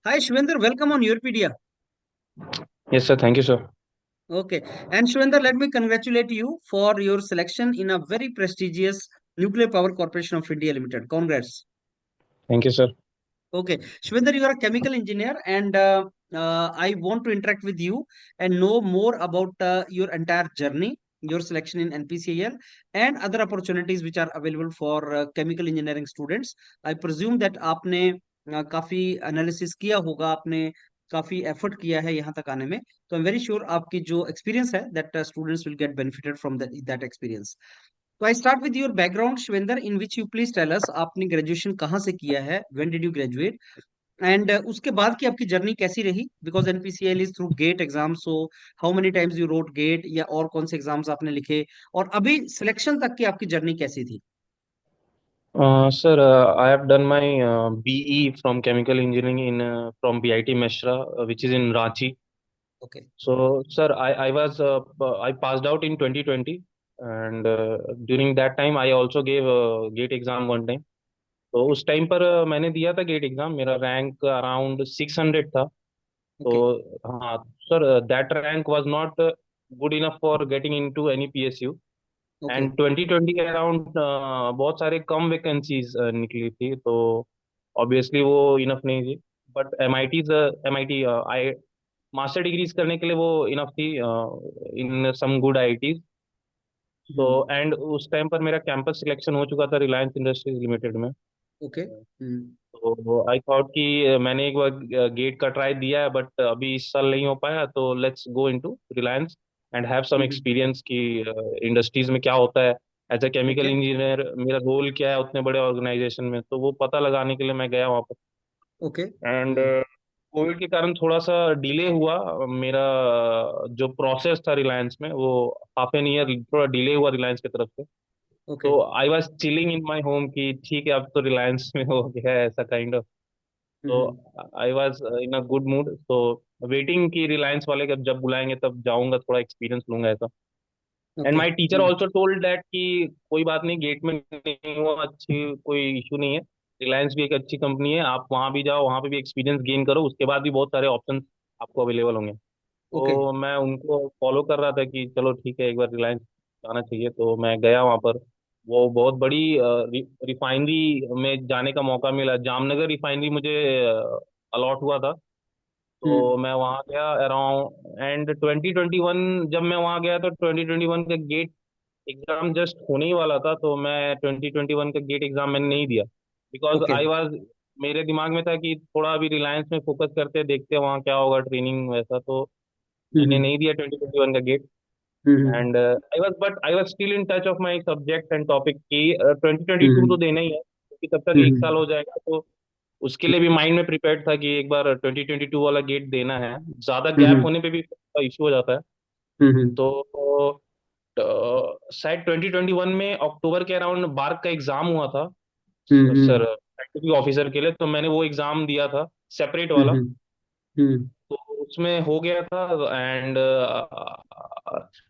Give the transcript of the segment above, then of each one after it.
Hi Shwender, welcome on Europedia. Yes, sir. Thank you, sir. Okay, and Shwender, let me congratulate you for your selection in a very prestigious Nuclear Power Corporation of India Limited. Congrats. Thank you, sir. Okay, Shwender, you are a chemical engineer, and I want to interact with you and know more about your entire journey, your selection in NPCIL, and other opportunities which are available for chemical engineering students. I presume that आपने काफी analysis किया होगा, आपने काफी effort किया है यहाँ तक आने में, तो आई एम वेरी श्योर आपकी जो एक्सपीरियंस है that students will get benefited from that experience. तो I start with your background Shivendra, in which you please tell us आपने ग्रेजुएशन कहाँ से किया है, when did you graduate, and उसके बाद की आपकी जर्नी कैसी रही, because NPCL is through GATE exam, so how many times you wrote GATE, या और कौन से एग्जाम्स आपने लिखे, और अभी सिलेक्शन तक की आपकी जर्नी कैसी थी. Sir, I have done my BE from chemical engineering in from BIT Meshra, which is in Ranchi. Okay. So, sir, I passed out in 2020, and during that time I also gave GATE exam one time. तो उस time पर मैंने दिया था gate exam. मेरा rank around 600 था. तो okay. हाँ sir, that rank was not good enough for getting into any PSU. Okay. And 2020 के अराउंड बहुत सारे कम वैकेंसीज निकली थी, तो ऑब्वियसली वो इनफ नहीं थी. But M I T I master degrees करने के लिए वो इनफ थी इन सम गुड IITs. तो हम्म. एंड उस टाइम पर मेरा कैंपस सिलेक्शन हो चुका था रिलायंस इंडस्ट्रीज लिमिटेड में. ओके. हम्म. तो आई थॉट कि मैंने एक बार गेट का ट्राई दिया है, बट अभी इस साल नहीं हो पाया, तो let's go into Reliance and have some hmm. Experience कि इंडस्ट्रीज में क्या होता है. As a chemical okay. Engineer मेरा रोल क्या है उतने बड़े ऑर्गेनाइजेशन में, तो वो पता लगाने के लिए मैं गया वहाँ पर. ओके. And hmm. कोविड के कारण थोड़ा सा डिले हुआ मेरा जो प्रोसेस था रिलायंस में, वो हाफ एन ईयर थोड़ा डिले हुआ रिलायंस की तरफ से. ओके. तो I was chilling in my home कि ठीक है, अब तो रिलायंस में हो गया है ऐसा काइंड. तो hmm. I was in a good mood, तो वेटिंग की रिलायंस वाले जब जब बुलाएंगे तब जाऊंगा, थोड़ा एक्सपीरियंस लूंगा ऐसा. And okay. My teacher also told that कि कोई बात नहीं, गेट में नहीं हुआ, अच्छी कोई इशू नहीं है. रिलायंस भी एक अच्छी कंपनी है, आप वहां भी जाओ, वहां पे भी एक्सपीरियंस गेन करो, उसके बाद भी बहुत सारे ऑप्शन आपको अवेलेबल होंगे. ओके. तो मैं उनको फॉलो कर रहा था कि चलो ठीक है, एक बार रिलायंस जाना चाहिए. तो मैं गया वहां पर. वो बहुत बड़ी रिफाइनरी में जाने का मौका मिला. जामनगर रिफाइनरी मुझे अलॉट हुआ था. हम्म. तो मैं वहाँ गया अराउंड एंड 2021. जब मैं वहाँ गया तो 2021 का गेट एग्जाम जस्ट होने ही वाला था, तो मैं 2021 का गेट एग्जाम मैंने नहीं दिया. Because okay. आई वाज मेरे दिमाग में था कि थोड़ा अभी रिलायंस में फोकस करते देखते हैं वहाँ क्या होगा, ट्रेनिंग वैसा. तो मैंने हम्म. नहीं दिया 2021 का GATE. Hmm. And I was still in touch of my subject and topic की 2022 तो हम्म. देना ही है, क्योंकि तब तक एक हम्म. साल हो जाएगा. तो उसके लिए भी माइंड में प्रिपेयर्ड था कि एक बार 2022 वाला गेट देना है. ज्यादा गैप हम्म. होने पे भी इशू हो जाता है. हम्म. तो शायद 2021 में अक्टूबर के अराउंड बार्क का एग्जाम हुआ था हम्म. सर, साइंटिफिक ऑफिसर के लिए. तो मैंने वो एग्जाम दिया था, सेपरेट वाला. हम्म. हम्म. तो उसमें हो गया था. एंड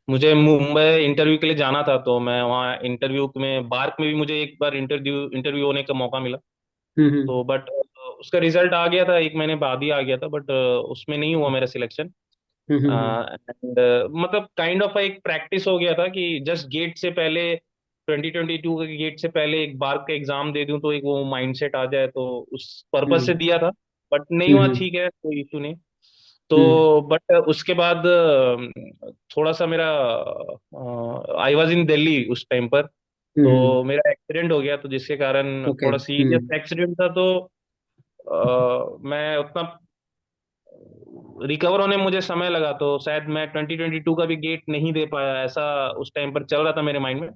मुझे मुंबई इंटरव्यू के लिए जाना था, तो मैं वहाँ इंटरव्यू में बार्क में भी मुझे एक बार इंटरव्यू इंटरव्यू होने का मौका मिला. हम्म. तो बट उसका रिजल्ट आ गया था, एक महीने बाद ही आ गया था, बट उसमें नहीं हुआ मेरा सिलेक्शन. हम्म. एंड मतलब काइंड ऑफ एक प्रैक्टिस हो गया था कि जस्ट गेट से पहले 2022 के गेट से पहले एक बार का एग्जाम दे दूं, तो एक वो माइंडसेट आ जाए, तो उस पर्पज से हम्म. दिया था. बट नहीं हुआ, हम्म. ठीक है, कोई इशू नहीं. हम्म. तो बट उसके बाद थोड़ा सा मेरा आई वॉज इन दिल्ली उस टाइम पर. हम्म. तो मेरा एक्सीडेंट हो गया, तो जिसके कारण ओके. थोड़ा सीरियस एक्सीडेंट था. तो मैं उतना रिकवर होने में मुझे समय लगा, तो शायद मैं 2022 का भी गेट नहीं दे पाया, ऐसा उस टाइम पर चल रहा था मेरे माइंड में.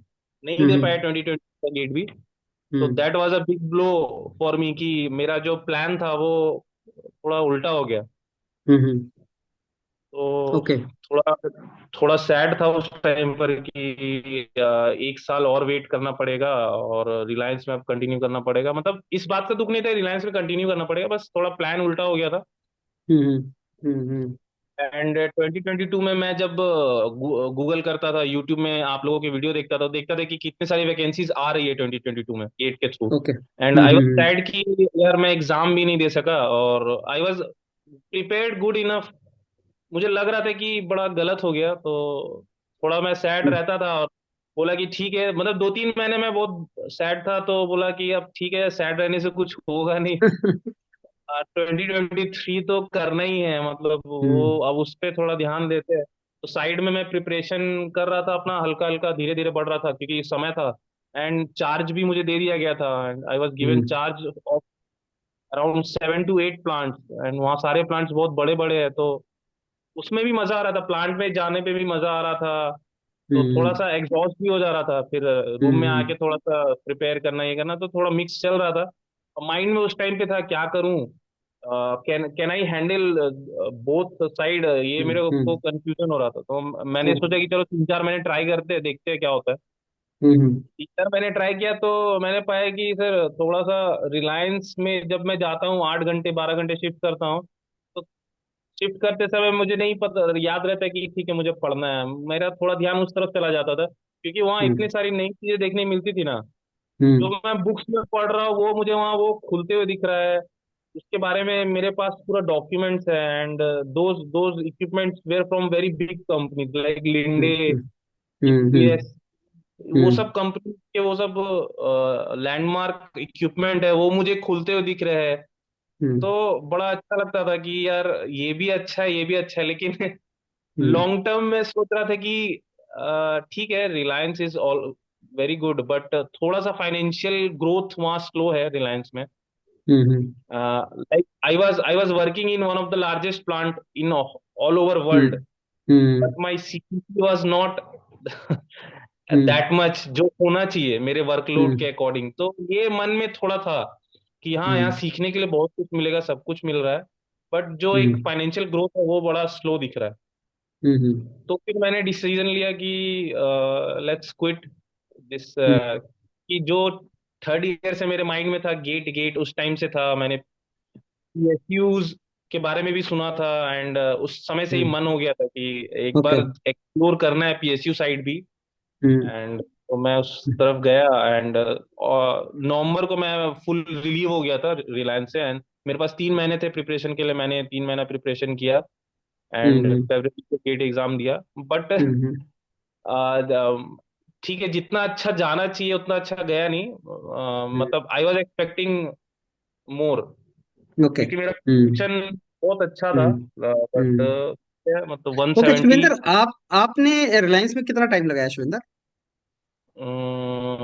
नहीं दे पाया हम्म. 2022 का गेट भी. तो hmm. That was a big blow for me कि मेरा जो प्लान था वो थोड़ा उल्टा हो गया. हम्म. तो ओके. थोड़ा थोड़ा सैड था उस टाइम पर कि एक साल और वेट करना पड़ेगा और रिलायंस में अब कंटिन्यू करना पड़ेगा. मतलब इस बात का दुख नहीं था, रिलायंस में कंटिन्यू करना पड़ेगा, बस थोड़ा प्लान उल्टा हो गया था. हम्म. हम्म. एंड 2022 में मैं जब गूगल करता था, यूट्यूब में आप लोगों के वीडियो देखता था कि कितने सारी वैकेंसीज आ रही है 2022 में गेट के through. Okay. And I was sad कि यार मैं एग्जाम भी नहीं दे सका, और I was prepared good enough. मुझे लग रहा था कि बड़ा गलत हो गया, तो थोड़ा मैं सैड रहता था। और बोला कि ठीक है, मतलब 2-3 महीने में बहुत सैड था, तो बोला कि अब ठीक है, सैड रहने से कुछ होगा नहीं। 2023 तो करना ही है, मतलब वो अब उस पे थोड़ा ध्यान देते हैं। तो साइड में मैं प्रिपरेशन कर रहा था अपना, हल्का हल्का धीरे धीरे बढ़ रहा था, क्योंकि समय था। एंड चार्ज भी मुझे दे दिया गया था, and I was given charge of around 7 to 8 plants. And वहाँ सारे प्लांट्स बहुत बड़े बड़े हैं, तो उसमें भी मजा आ रहा था, प्लांट में जाने पे भी मजा आ रहा था। तो थोड़ा सा एग्जॉस्ट भी हो जा रहा था, फिर रूम में आके थोड़ा सा प्रिपेयर करना, ये करना, तो थोड़ा मिक्स चल रहा था। माइंड में उस टाइम पे था क्या करूं, can can I handle both side, ये मेरे को कंफ्यूजन हो रहा था। तो मैंने सोचा कि चलो 3-4 महीने ट्राई करते हैं, देखते हैं क्या होता है। 3-4 महीने ट्राई किया, तो मैंने पाया कि सर थोड़ा सा रिलायंस में जब मैं जाता हूँ 8 घंटे 12 घंटे शिफ्ट करता हूँ, तो शिफ्ट करते समय मुझे नहीं पता, याद रहता है कि ठीक है मुझे पढ़ना है, मेरा थोड़ा ध्यान उस तरफ चला जाता था, क्योंकि वहाँ इतनी सारी नई चीजें देखने मिलती थी ना। जो मैं बुक्स में पढ़ रहा हूँ वो मुझे वहाँ वो खुलते हुए दिख रहा है। उसके बारे में मेरे पास पूरा डॉक्यूमेंट्स है, and those equipments were from very big companies like Linde, TCS. वो सब कंपनी के वो सब लैंडमार्क इक्विपमेंट है, वो मुझे खुलते हुए दिख रहे हैं। तो बड़ा अच्छा लगता था कि यार ये भी अच्छा है, ये भी अच्छा है, लेकिन लॉन्ग टर्म में सोच रहा था कि ठीक है, Reliance is all very good, but थोड़ा सा फाइनेंशियल ग्रोथ वहाँ स्लो है रिलायंस में। Like I was working in one of the largest plant in all over world, but my CTC was not that much जो होना चाहिए मेरे वर्कलोड के अकॉर्डिंग। तो ये मन में थोड़ा था कि हाँ, यहाँ सीखने के लिए बहुत कुछ मिलेगा, सब कुछ मिल रहा है, बट जो एक फाइनेंशियल ग्रोथ है वो बड़ा स्लो दिख रहा है। तो फिर मैंने डिसीजन लिया कि लेट्स क्विट दिस, कि जो थर्ड ईयर से मेरे माइंड में था, गेट गेट उस टाइम से था, मैंने पीएसयूज के बारे में भी सुना था। एंड उस समय से ही मन हो गया था कि एक ओके। बार एक्सप्लोर करना है पीएसयू साइड भी। एंड तो मैं उस तरफ गया, एंड नवंबर को मैं फुल रिलीव हो गया था रिलायंस से। एंड मेरे पास 3 महीने थे प्रिपरेशन के लिए, मैंने 3 महीना प्रिपरेशन किया, एंड फरवरी को गेट एग्जाम दिया। बट ठीक है, जितना अच्छा जाना चाहिए उतना अच्छा गया नहीं। मतलब I was expecting more, okay. क्योंकि मेरा क्वेश्चन बहुत अच्छा था, बट मतलब वन ओके सेवेंटी शिवेंद्र, आप आपने रिलायंस में कितना टाइम लगाया Shivendra?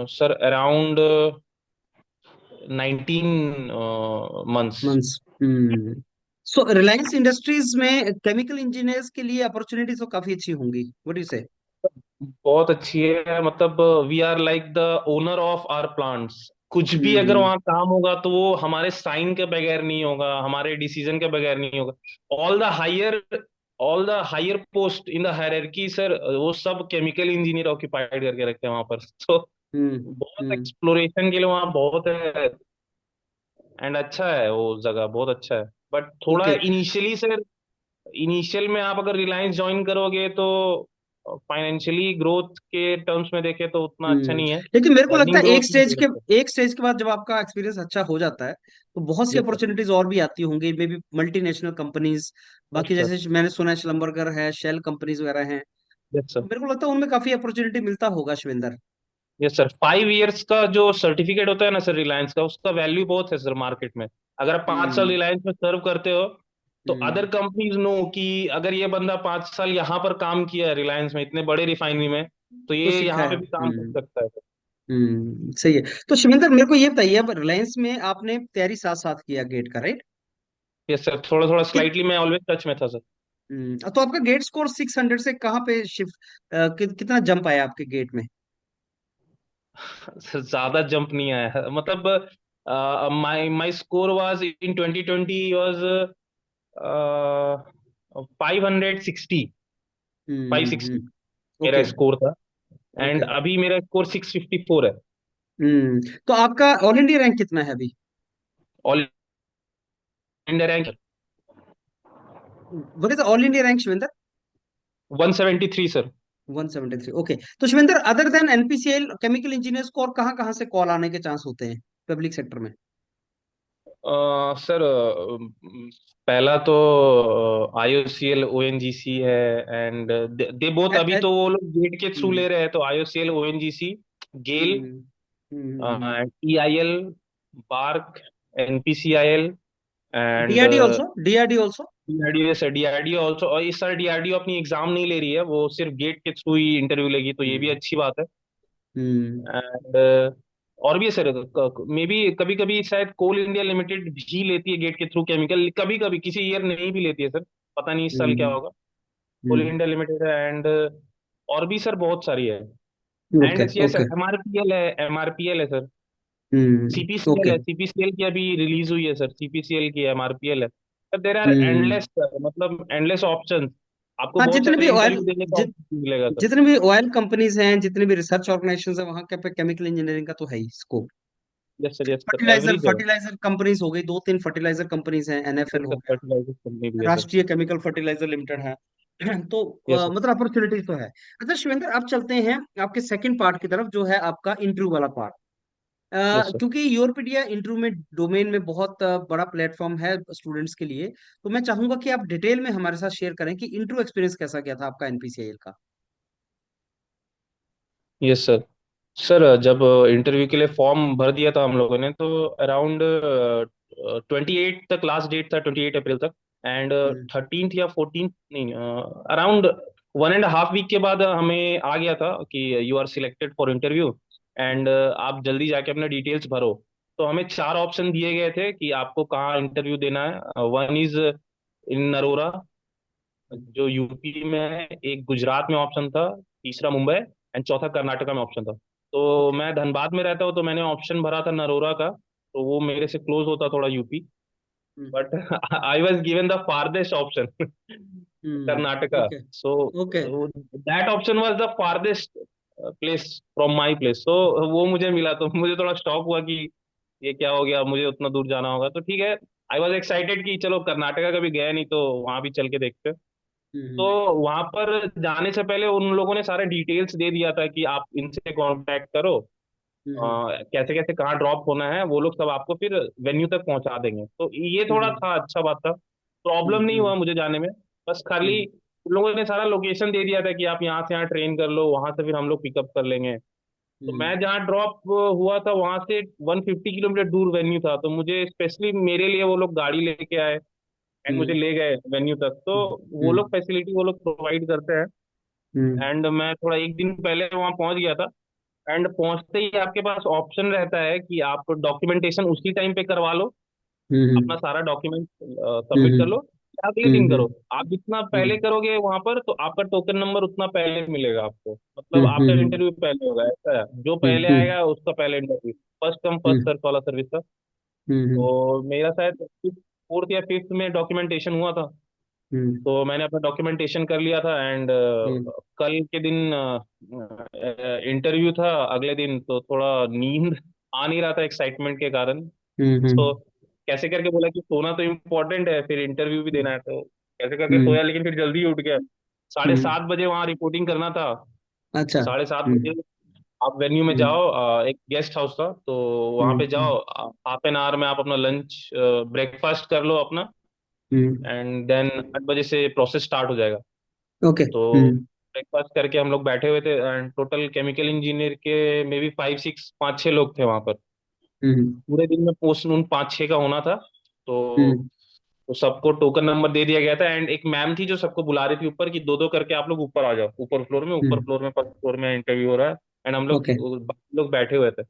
Sir around 19 months। Months. So Reliance Industries में केमिकल इंजीनियर्स के लिए अपॉर्चुनिटीज तो काफी अच्छी होंगी, व्हाट डू यू से? बहुत अच्छी है, मतलब we are like the owner of our plants. कुछ भी अगर हम्म। वहाँ काम होगा तो वो हमारे साइन के बगैर नहीं होगा, हमारे डिसीजन के बगैर नहीं होगा। All the higher all the higher post in the hierarchy sir, वो सब केमिकल इंजीनियर ऑक्यूपाइड करके रखते हैं वहां पर। तो हम्म। बहुत हम्म। एक्सप्लोरेशन के लिए वहाँ बहुत है, एंड अच्छा है वो जगह, बहुत अच्छा है। बट थोड़ा ओके। इनिशियली सर, इनिशियल में आप अगर रिलायंस ज्वाइन करोगे तो फाइनेंशियली ग्रोथ के टर्म्स में देखें तो उतना अच्छा नहीं है। लेकिन मेरे को लगता अर्निंग है ग्रोथ नहीं दे सकते। एक स्टेज के बाद जब आपका एक्सपीरियंस अच्छा हो जाता है तो बहुत सी यस सर। अपॉर्चुनिटीज और भी आती होंगी, may be multinational companies. Yes बाकी सर। जैसे मैंने सुना है श्लम्बरगर है, शेल कंपनीज वगैरह हैं। Yes sir. तो मेरे को लगता है उनमें काफी अपॉर्चुनिटी मिलता होगा शिवेंद्र। यस सर, 5 years का जो सर्टिफिकेट होता है ना सर रिलायंस का, उसका वैल्यू बहुत है सर मार्केट में। अगर आप 5 साल हम्म। रिलायंस में सर्व करते हो, तो अदर हम्म। कंपनीज नो कि अगर ये बंदा 5 साल यहाँ पर काम किया है रिलायंस में, इतने बड़े रिफाइनरी में, तो तो ये सीखा यहाँ है। पे भी काम कर सकता है सर। सही है। तो शिवेंद्र मेरे को ये बताइए, अब रिलायंस में आपने तैयारी साथ साथ किया गेट का, राइट? यस सर, थोड़ा थोड़ा कित स्लाइटली मैं ऑलवेज टच में था सर। तो आपका गेट स्कोर 600 से कहाँ पे शिफ्ट, कितना जंप आया आपके गेट में? सर ज्यादा जंप नहीं आया है, मतलब my my score was in 2020 was 560, five sixty मेरा ओके। स्कोर था। And okay. अभी मेरा स्कोर 654 है। तो आपका ऑल इंडिया रैंक कितना है अभी? All India rank what is all India rank Shivendra? 173 sir. 173। Okay. तो Shivendra, other than NPCL, chemical engineers को और कहाँ कहाँ से कॉल आने के चांस होते हैं पब्लिक सेक्टर में? सर पहला तो आईओसीएल ओएनजीसी है, एंड दे बोथ, ए- अभी ए- तो वो लोग गेट के थ्रू हम्म ले रहे हैं, तो IOCL ONGC, GAIL, hmm hmm. EIL, BARC, NPCIL, and DRD also, DRD also. DRDO sir, DRDO also. और इस साल डीआरडीओ अपनी एग्जाम नहीं ले रही है, वो सिर्फ गेट के थ्रू ही इंटरव्यू लेगी, तो ये भी हम्म अच्छी बात है। हम्म। एंड और भी है सर, मे बी कभी कभी शायद कोल इंडिया लिमिटेड भी लेती है गेट के थ्रू केमिकल, कभी कभी किसी ईयर नहीं भी लेती है सर, पता नहीं इस साल क्या होगा। Coal hmm. इंडिया लिमिटेड है, एंड और भी सर बहुत सारी है। एंड ओके ये ओके। सर एमआरपीएल है, एमआरपीएल है सर, सीपीसीएल ओके। है, सीपीसीएल की अभी रिलीज हुई है सर, सीपीसीएल की एमआरपीएल है sir. There are hmm. Endless, मतलब एंडलेस ऑप्शन, आपको हाँ, बहुत जितने सारे भी ऑयल, इंटरव्यू देने का ऑप्शन मिलेगा सर। जितने भी ऑयल कंपनीज हैं, जितने भी रिसर्च ऑर्गेनाइजेशन है, वहां के पे केमिकल इंजीनियरिंग का तो है ही scope. Yes sir, fertiliser every जगह। फर्टिलाइजर कंपनीज हो गई, दो तीन फर्टिलाइजर कंपनीज हैं, यस एनएफएल हो सर, गया, फर्टिलाइजर कंपनी भी है सर। राष्ट्रीय केमिकल फर्टिलाइजर लिमिटेड है। तो यस सर। मतलब अपॉर्चुनिटीज तो है। अच्छा शिवेंद्र, अब चलते हैं आपके सेकंड पार्ट की तरफ, जो है आपका इंटरव्यू वाला पार्ट। Yes sir. क्योंकि यूरोपीडिया इंटरव्यू में डोमेन में बहुत बड़ा प्लेटफॉर्म है स्टूडेंट्स के लिए, तो मैं चाहूंगा कि आप डिटेल में हमारे साथ शेयर करें कि इंटरव्यू एक्सपीरियंस कैसा गया था आपका एनपीसीआईएल का। Yes sir. सर जब इंटरव्यू के लिए फॉर्म भर दिया था हम लोगों ने, तो अराउंड 28 तक लास्ट डेट था, 28 अप्रैल तक। एंड हम्म 13th या 14th, नहीं, अराउंड 1.5 वीक के बाद हमें आ गया था कि you are selected for interview, and आप जल्दी जाके अपने डिटेल्स भरो। तो हमें 4 ऑप्शन दिए गए थे कि आपको कहाँ इंटरव्यू देना है। वन इज इन नरोरा, जो यूपी में है, एक गुजरात में ऑप्शन था, तीसरा मुंबई, एंड चौथा कर्नाटका में ऑप्शन था। तो ओके। मैं धनबाद में रहता हूँ, तो मैंने ऑप्शन भरा था नरोरा का, तो वो मेरे से क्लोज होता थोड़ा UP, hmm but I was given the farthest option, Karnataka. Okay so okay. That option was the farthest place from my place, तो वो मुझे मिला, तो मुझे थोड़ा शॉक हुआ कि ये क्या हो गया, मुझे उतना दूर जाना होगा, तो ठीक है। आई वॉज एक्साइटेड कि चलो कर्नाटका कभी गया नहीं, तो वहां भी चल के देखते हैं। तो हम्म वहां पर जाने से पहले उन लोगों ने सारे डिटेल्स दे दिया था कि आप इनसे कांटेक्ट करो, हम्म कैसे कैसे कहाँ ड्रॉप होना है, वो लोग सब आपको फिर वेन्यू तक पहुंचा देंगे, तो ये थोड़ा हम्म था, अच्छा बात था। प्रॉब्लम नहीं हुआ हम्म मुझे जाने में, बस खाली हम्म उन लोगों ने सारा लोकेशन दे दिया था कि आप यहाँ से यहाँ ट्रेन कर लो, वहां से फिर हम लोग पिकअप कर लेंगे। तो हम्म मैं जहाँ ड्रॉप हुआ था वहां से 150 किलोमीटर दूर वेन्यू था, तो मुझे स्पेशली मेरे लिए वो लोग गाड़ी लेके आए एंड मुझे हम्म ले गए वेन्यू तक, तो वो हम्म लोग फैसिलिटी वो लोग प्रोवाइड करते हैं। हम्म एंड मैं थोड़ा एक दिन पहले वहां पहुंच गया था, एंड पहुंचते ही आपके पास ऑप्शन रहता है कि आप डॉक्यूमेंटेशन उसी टाइम पे करवा लो, अपना हम्म सारा डॉक्यूमेंट सबमिट कर हम्म लो, या अगले दिन हम्म करो। आप जितना पहले हम्म करोगे वहां पर, तो आपका टोकन नंबर उतना पहले मिलेगा आपको, मतलब आपका हम्म इंटरव्यू पहले होगा, ऐसा है, जो पहले हम्म आएगा उसका पहले इंटरव्यू, फर्स्ट कम फर्स्ट हम्म सर्व वाला सर्विस था। हम्म तो मेरा शायद फोर्थ या फिफ्थ में डॉक्यूमेंटेशन हुआ था, हम्म तो मैंने अपना डॉक्यूमेंटेशन कर लिया था, एंड हम्म कल के दिन इंटरव्यू था अगले दिन, तो थोड़ा नींद आ नहीं रहा था एक्साइटमेंट के कारण। तो हम्म कैसे करके बोला कि सोना तो इम्पोर्टेंट है, फिर इंटरव्यू भी देना है, तो कैसे करके हम्म सोया, लेकिन फिर जल्दी उठ गया। साढ़े हम्म। सात बजे वहां रिपोर्टिंग करना था। अच्छा। 7:30 बजे आप वेन्यू में हम्म जाओ, एक गेस्ट हाउस था, तो वहां पे हम्म जाओ, हाफ एन आवर में आप अपना लंच ब्रेकफास्ट कर लो अपना, हम्म। एंड देन 8 बजे से प्रोसेस स्टार्ट हो जाएगा। ओके। तो ब्रेकफास्ट करके हम लोग बैठे हुए थे, एंड टोटल केमिकल इंजीनियर के मे बी 5 6 5 6 लोग थे वहां पर। हम्म पूरे दिन में पोस्ट उन 5 6 का होना था, हम्म तो सबको टोकन नंबर दे दिया गया था, एंड एक मैम थी जो सबको बुला रही थी ऊपर, कि दो दो करके आप लोग ऊपर आ जाओ, ऊपर हम्म। फ्लोर में, फर्स्ट फ्लोर में इंटरव्यू हो रहा है, एंड हम ओके। लोग बैठे हुए थे।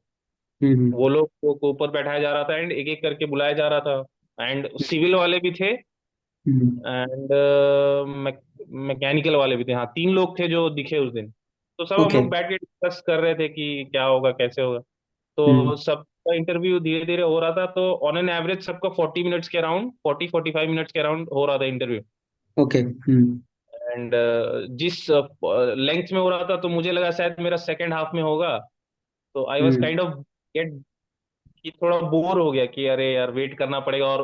हम्म वो लोग को ऊपर बैठाया जा रहा था, एंड एक एक करके बुलाया जा रहा था, एंड सिविल वाले भी थे, हम्म एंड मैकेनिकल वाले भी थे, हाँ 3 लोग थे जो दिखे उस दिन। तो सब हम ओके। लोग बैठ के डिस्कस कर रहे थे कि क्या होगा कैसे होगा। हम्म तो सबका इंटरव्यू धीरे धीरे हो रहा था, तो ऑन एन एवरेज सबका 40 मिनट्स के अराउंड, 40 45 मिनट्स के अराउंड हो रहा था इंटरव्यू। ओके। एंड जिस लेंथ में हो रहा था, तो मुझे लगा शायद मेरा सेकंड हाफ में होगा, तो I was hmm kind of get कि थोड़ा बोर हो गया कि अरे यार वेट करना पड़ेगा, और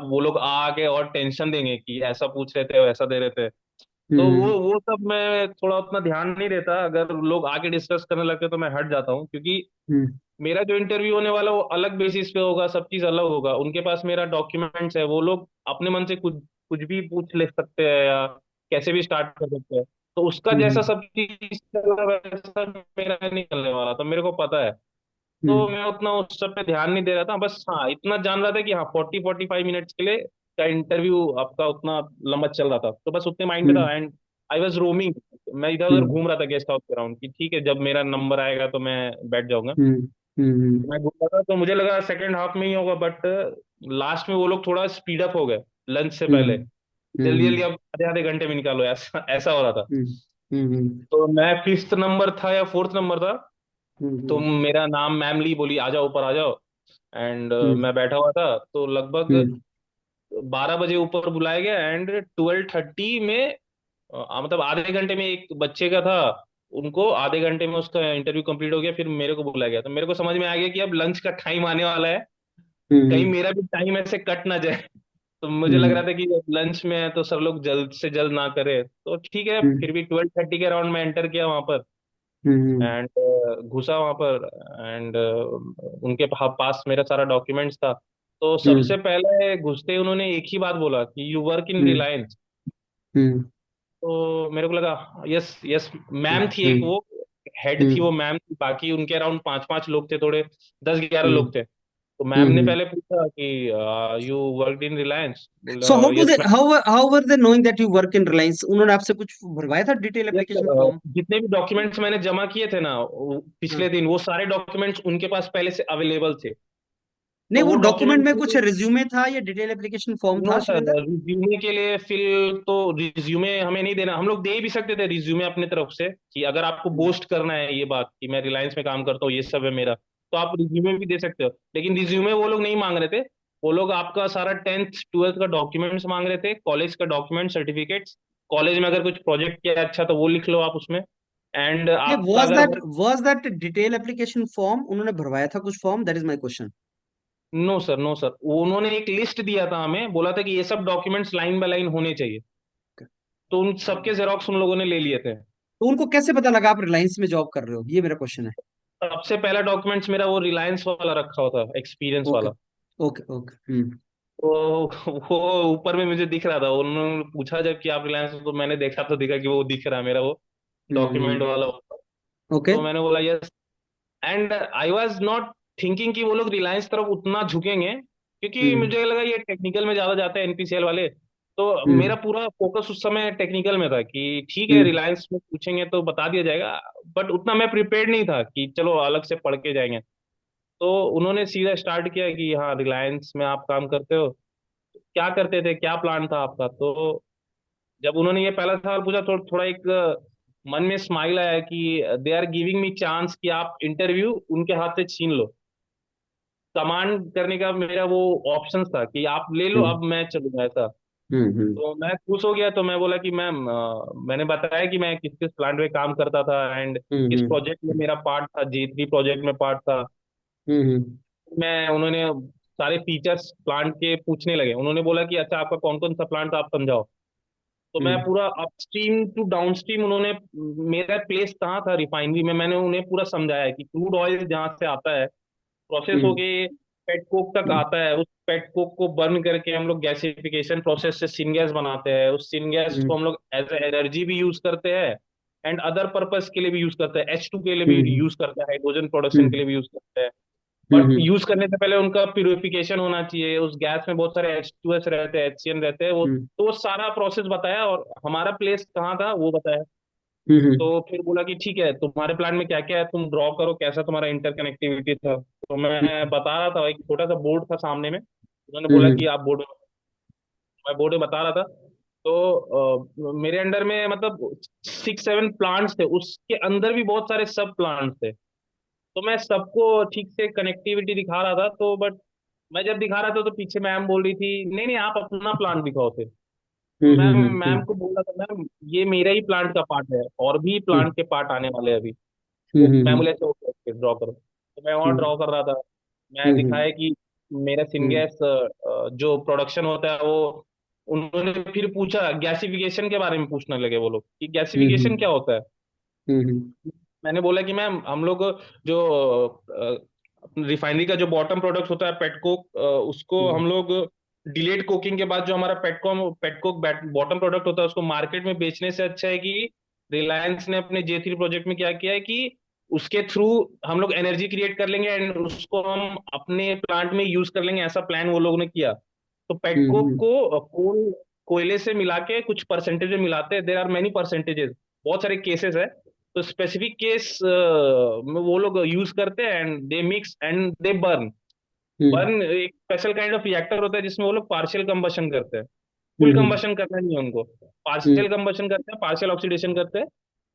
वो लोग आके और टेंशन देंगे कि ऐसा पूछ रहे थे वैसा दे रहे थे। तो हम्म वो सब मैं थोड़ा उतना ध्यान नहीं देता, अगर लोग आके डिस्कस करने लगते तो मैं हट जाता हूँ, क्योंकि हम्म मेरा जो इंटरव्यू होने वाला वो अलग बेसिस पे होगा, सब चीज अलग होगा, उनके पास मेरा डॉक्यूमेंट्स है, वो लोग अपने मन से कुछ कुछ भी पूछ ले सकते हैं या कैसे भी स्टार्ट कर सकते हैं। तो उसका जैसा हम्म सब चीज चला वैसा मेरा नहीं चलने वाला, तो मेरे को पता है। तो हम्म मैं उतना उस सब पे ध्यान नहीं दे रहा था, बस हाँ इतना जान रहा था कि हाँ 40-45 मिनट्स के लिए का इंटरव्यू आपका उतना लंबा चल रहा था, तो बस उतने माइंड में हम्म था। एंड आई वॉज रोमिंग, मैं इधर उधर हम्म घूम रहा था गेस्ट हाउस के अराउंड, कि ठीक है जब मेरा नंबर आएगा तो मैं बैठ जाऊंगा। हम्म हम्म मैं घूम रहा था तो मुझे लगा सेकंड हाफ में ही होगा, बट लास्ट में वो लोग थोड़ा स्पीड अप हो गए लंच से हम्म पहले, जल्दी जल्दी हम्म अब आधे आधे घंटे में निकालो, ऐसा ऐसा हो रहा था। हम्म हम्म तो मैं फिफ्थ नंबर था या फोर्थ नंबर था, तो हम्म मेरा नाम मैम ली, बोली आ जाओ ऊपर आ जाओ। एंड हम्म मैं बैठा हुआ था, तो लगभग हम्म 12 बजे ऊपर बुलाया गया, एंड 12:30 में मतलब आधे घंटे में एक बच्चे का था, उनको आधे घंटे में उसका इंटरव्यू कंप्लीट हो गया, फिर मेरे को बुलाया गया, तो मेरे को समझ में आ गया कि अब लंच का टाइम आने वाला है, कहीं हम्म मेरा भी टाइम ऐसे कट ना जाए। तो मुझे लग रहा हम्म था कि लंच में है तो सब लोग जल्द से जल्द ना करे, तो ठीक है, हम्म फिर भी 12:30 के अराउंड में एंटर किया वहां पर। हम्म एंड घुसा वहां पर, एंड उनके पास मेरा सारा डॉक्यूमेंट्स था। तो हम्म सबसे पहले घुसते ही उन्होंने एक ही बात बोला कि यू वर्क इन हम्म रिलायंस। हम्म तो मेरे को लगा यस यस, मैम थी एक हम्म वो, हेड थी वो हम्म मैम थी, बाकी उनके अराउंड पांच पांच लोग थे, थोड़े 10-11 हम्म लोग थे। तो मैम ने हम्म पहले पूछा कि यू वर्क इन रिलायंस, बोला So how do yes they how were they knowing that you work in Reliance? उन्होंने आपसे कुछ भरवाया था detail yes application sir, form? जितने भी डॉक्यूमेंट्स मैंने जमा किए थे ना हाँ। पिछले दिन, वो सारे डॉक्यूमेंट्स उनके पास पहले से अवेलेबल थे। नहीं, तो वो वो डॉक्यूमेंट डॉक्यूमेंट, में कुछ रिज्यूमे था या डिटेल एप्लीकेशन फॉर्म नो था सर, शिवेंद्र? रिज्यूमे के लिए फिर तो रिज्यूमे हमें नहीं देना, हम लोग दे भी सकते थे रिज्यूमे अपने तरफ से, कि अगर आपको हम्म। बोस्ट करना है ये बात कि मैं रिलायंस में काम करता हूँ ये सब है मेरा, तो आप रिज्यूमे भी दे सकते हो, लेकिन रिज्यूमे वो लोग नहीं मांग रहे थे। वो लोग आपका सारा 10th 12th का डॉक्यूमेंट्स मांग रहे थे, कॉलेज का डॉक्यूमेंट सर्टिफिकेट्स, कॉलेज में अगर कुछ प्रोजेक्ट किया है अच्छा तो वो लिख लो आप उसमें। एंड नहीं, आपका अगर was that detail application form उन्होंने भरवाया था कुछ form? That is my question. No sir, no sir, उन्होंने एक लिस्ट दिया था हमें, बोला था कि ये सब डॉक्यूमेंट्स लाइन बाय लाइन होने चाहिए, तो उन सबके जेरोक्स उन लोगों ने ले लिए थे। तो उनको कैसे पता लगा आप रिलायंस में जॉब कर रहे हो? ये मेरा क्वेश्चन है। सबसे पहला डॉक्यूमेंट्स मेरा वो रिलायंस वाला रखा हुआ था, एक्सपीरियंस ओके वाला। Okay okay. हम्म तो वो ऊपर में मुझे दिख रहा था, उन्होंने पूछा जब कि आप रिलायंस हो, तो मैंने देखा तो दिखा कि वो दिख रहा है मेरा वो डॉक्यूमेंट हम्म। वाला ऊपर। ओके। तो मैंने बोला yes. And I was not thinking कि वो लोग रिलायंस तरफ उतना झुकेंगे, क्योंकि हम्म मुझे लगा ये टेक्निकल में ज्यादा जाते हैं एनपीसीएल वाले। तो मेरा हम्म पूरा फोकस उस समय टेक्निकल में था कि ठीक है हम्म रिलायंस में पूछेंगे तो बता दिया जाएगा, बट उतना मैं प्रिपेयर्ड नहीं था कि चलो अलग से पढ़ के जाएंगे। तो उन्होंने सीधा स्टार्ट किया कि हाँ रिलायंस में आप काम करते हो, क्या करते थे, क्या प्लान था आपका। तो जब उन्होंने ये पहला सवाल पूछा तो थोड़ा एक मन में स्माइल आया कि they are giving me chance कि आप इंटरव्यू उनके हाथ से छीन लो, कमांड करने का मेरा वो ऑप्शन था कि आप ले लो हम्म अब मैं चलूंगा ऐसा। हम्म तो मैं खुश हो गया, तो मैं बोला कि मैम मैंने बताया कि मैं किस किस प्लांट में काम करता था, एंड किस हम्म प्रोजेक्ट में मेरा पार्ट था, J3 प्रोजेक्ट में पार्ट था। हम्म मैं उन्होंने सारे फीचर्स प्लांट के पूछने लगे, उन्होंने बोला कि अच्छा आपका कौन कौन सा प्लांट आप समझाओ। तो मैं हम्म पूरा अपस्ट्रीम टू डाउनस्ट्रीम, उन्होंने मेरा प्लेस कहाँ था रिफाइनरी में, मैंने उन्हें पूरा समझाया कि क्रूड ऑयल जहाँ से आता है, प्रोसेस हम्म होके पेट कोक तक आता है, उस पेट कोक को बर्न करके हम लोग गैसिफिकेशन प्रोसेस से सिनगैस बनाते हैं, उस सिनगैस को हम्म हम लोग एज एनर्जी भी यूज करते हैं, एंड अदर पर्पस के लिए भी यूज करते हैं, H2 के लिए भी हम्म यूज करते हैं, हाइड्रोजन प्रोडक्शन के हम्म लिए भी यूज करते हैं। बट हम्म यूज करने से पहले उनका प्यूरिफिकेशन होना चाहिए, उस गैस में बहुत सारे H2S रहते हैं, HCN रहते हैं वो। हम्म तो वो सारा प्रोसेस बताया और हमारा प्लेस कहाँ था वो बताया। हम्म तो फिर बोला कि ठीक है तुम्हारे प्लान में क्या क्या है तुम ड्रॉ करो, कैसा तुम्हारा इंटरकनेक्टिविटी था। तो मैं बता रहा था, एक छोटा सा बोर्ड था सामने में, उन्होंने बोला कि हम्म आप बोर्ड, मैं बोर्ड में बता रहा था। तो मेरे अंडर में मतलब 6-7 प्लांट्स थे, उसके अंदर भी बहुत सारे सब प्लांट्स थे। तो मैं सबको ठीक से कनेक्टिविटी दिखा रहा था, तो बट मैं जब दिखा रहा था तो पीछे मैम बोल रही थी नहीं नहीं आप अपना प्लांट दिखाओ फिर। तो मैं मैम को बोल रहा था मैम ये मेरा ही प्लांट का पार्ट है, और भी प्लांट के पार्ट आने वाले हैं अभी। तो मैम हम्म बोले अच्छा ओके ड्रॉ करो, तो मैं और ड्रॉ कर रहा था। मैं दिखाया कि मेरा हम्म सिनगैस जो प्रोडक्शन होता है वो, उन्होंने फिर पूछा गैसिफिकेशन के बारे में, पूछने लगे वो लोग कि गैसिफिकेशन हम्म क्या होता है। हम्म मैंने बोला कि मैम हम लोग जो रिफाइनरी का जो बॉटम प्रोडक्ट होता है पेटकोक, उसको हम्म हम लोग डिलेट कोकिंग के बाद जो हमारा पेटकोक बॉटम प्रोडक्ट होता है उसको मार्केट में बेचने से अच्छा है कि रिलायंस ने अपने J3 प्रोजेक्ट में क्या किया है कि उसके थ्रू हम लोग एनर्जी क्रिएट कर लेंगे एंड उसको हम अपने प्लांट में यूज कर लेंगे, ऐसा प्लान वो लोगों ने किया। तो पेटकोक हम्म को कोयले से मिला के कुछ परसेंटेज में मिलाते हैं, देर आर मेनी परसेंटेजेस, बहुत सारे केसेस है। तो स्पेसिफिक केस वो लोग यूज करते हैं and they mix and they burn. Hmm burn एक स्पेशल काइंड ऑफ रिएक्टर होता है जिसमें वो लोग पार्शियल कंबशन करते हैं, फुल हम्म कंबशन करना नहीं है उनको। हम्म पार्शियल कंबशन करते हैं, पार्शियल ऑक्सीडेशन करते हैं,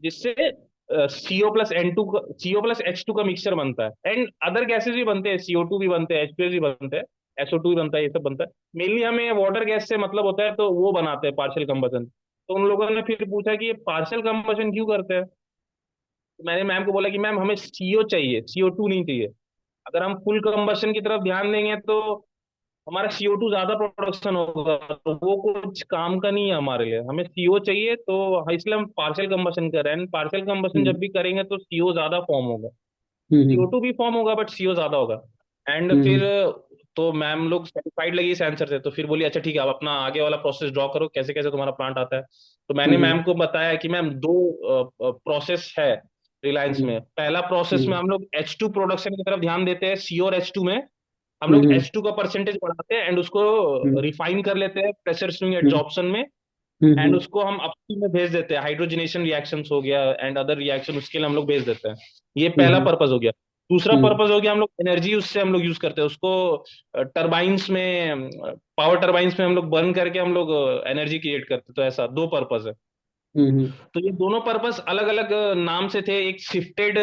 जिससे CO+N2 CO+H2 का मिक्सचर बनता है एंड अदर गैसेस भी बनते हैं, CO2 भी बनते हैं, H2S भी बनते हैं, SO2 भी बनता है, ये सब बनता है। मेनली हमें वाटर गैस से मतलब होता है तो वो बनाते हैं पार्शियल कंबशन। तो उन लोगों ने फिर पूछा कि ये पार्शियल कंबशन क्यों करते हैं। तो मैंने मैम को बोला कि मैम हमें CO चाहिए, CO2 नहीं चाहिए। अगर हम फुल कंबशन की तरफ ध्यान देंगे तो हमारा CO2 ज्यादा प्रोडक्शन होगा, तो वो कुछ काम का नहीं है हमारे लिए, हमें CO चाहिए। तो इसलिए हम पार्शियल कंबशन कर रहे हैं, पार्शियल कंबशन जब भी करेंगे तो CO ज्यादा फॉर्म होगा, हम्म CO2 भी फॉर्म होगा बट CO ज्यादा होगा। एंड फिर हम्म तो मैम लोग सेटिस्फाइड लगी इस आंसर से, तो फिर बोली अच्छा ठीक है, आप अपना आगे वाला प्रोसेस ड्रॉ करो, कैसे कैसे तुम्हारा प्लांट आता है। तो मैंने हम्म मैम को बताया कि मैम दो प्रोसेस है रिलायंस में। पहला प्रोसेस में हम्म हम लोग H2 प्रोडक्शन की तरफ ध्यान देते हैं, C और H2 में हम लोग हम्म H2 का परसेंटेज बढ़ाते हैं एंड उसको हम्म रिफाइन कर लेते हैं प्रेशर स्विंग हम्म एडजॉर्प्शन में, एंड हम्म उसको हम अपस्ट्रीम में भेज देते हैं, हाइड्रोजनेशन रिएक्शंस हो गया एंड अदर रिएक्शन उसके लिए हम लोग भेज देते हैं। ये पहला हम्म पर्पस हो गया। दूसरा हम्म पर्पस हो गया हम लोग एनर्जी उससे हम लोग यूज करते हैं उसको, टरबाइंस में, पावर टरबाइंस में हम लोग बर्न करके हम लोग एनर्जी क्रिएट करते हैं। तो ऐसा दो पर्पस है। हम्म तो ये दोनों पर्पस अलग अलग नाम से थे, एक शिफ्टेड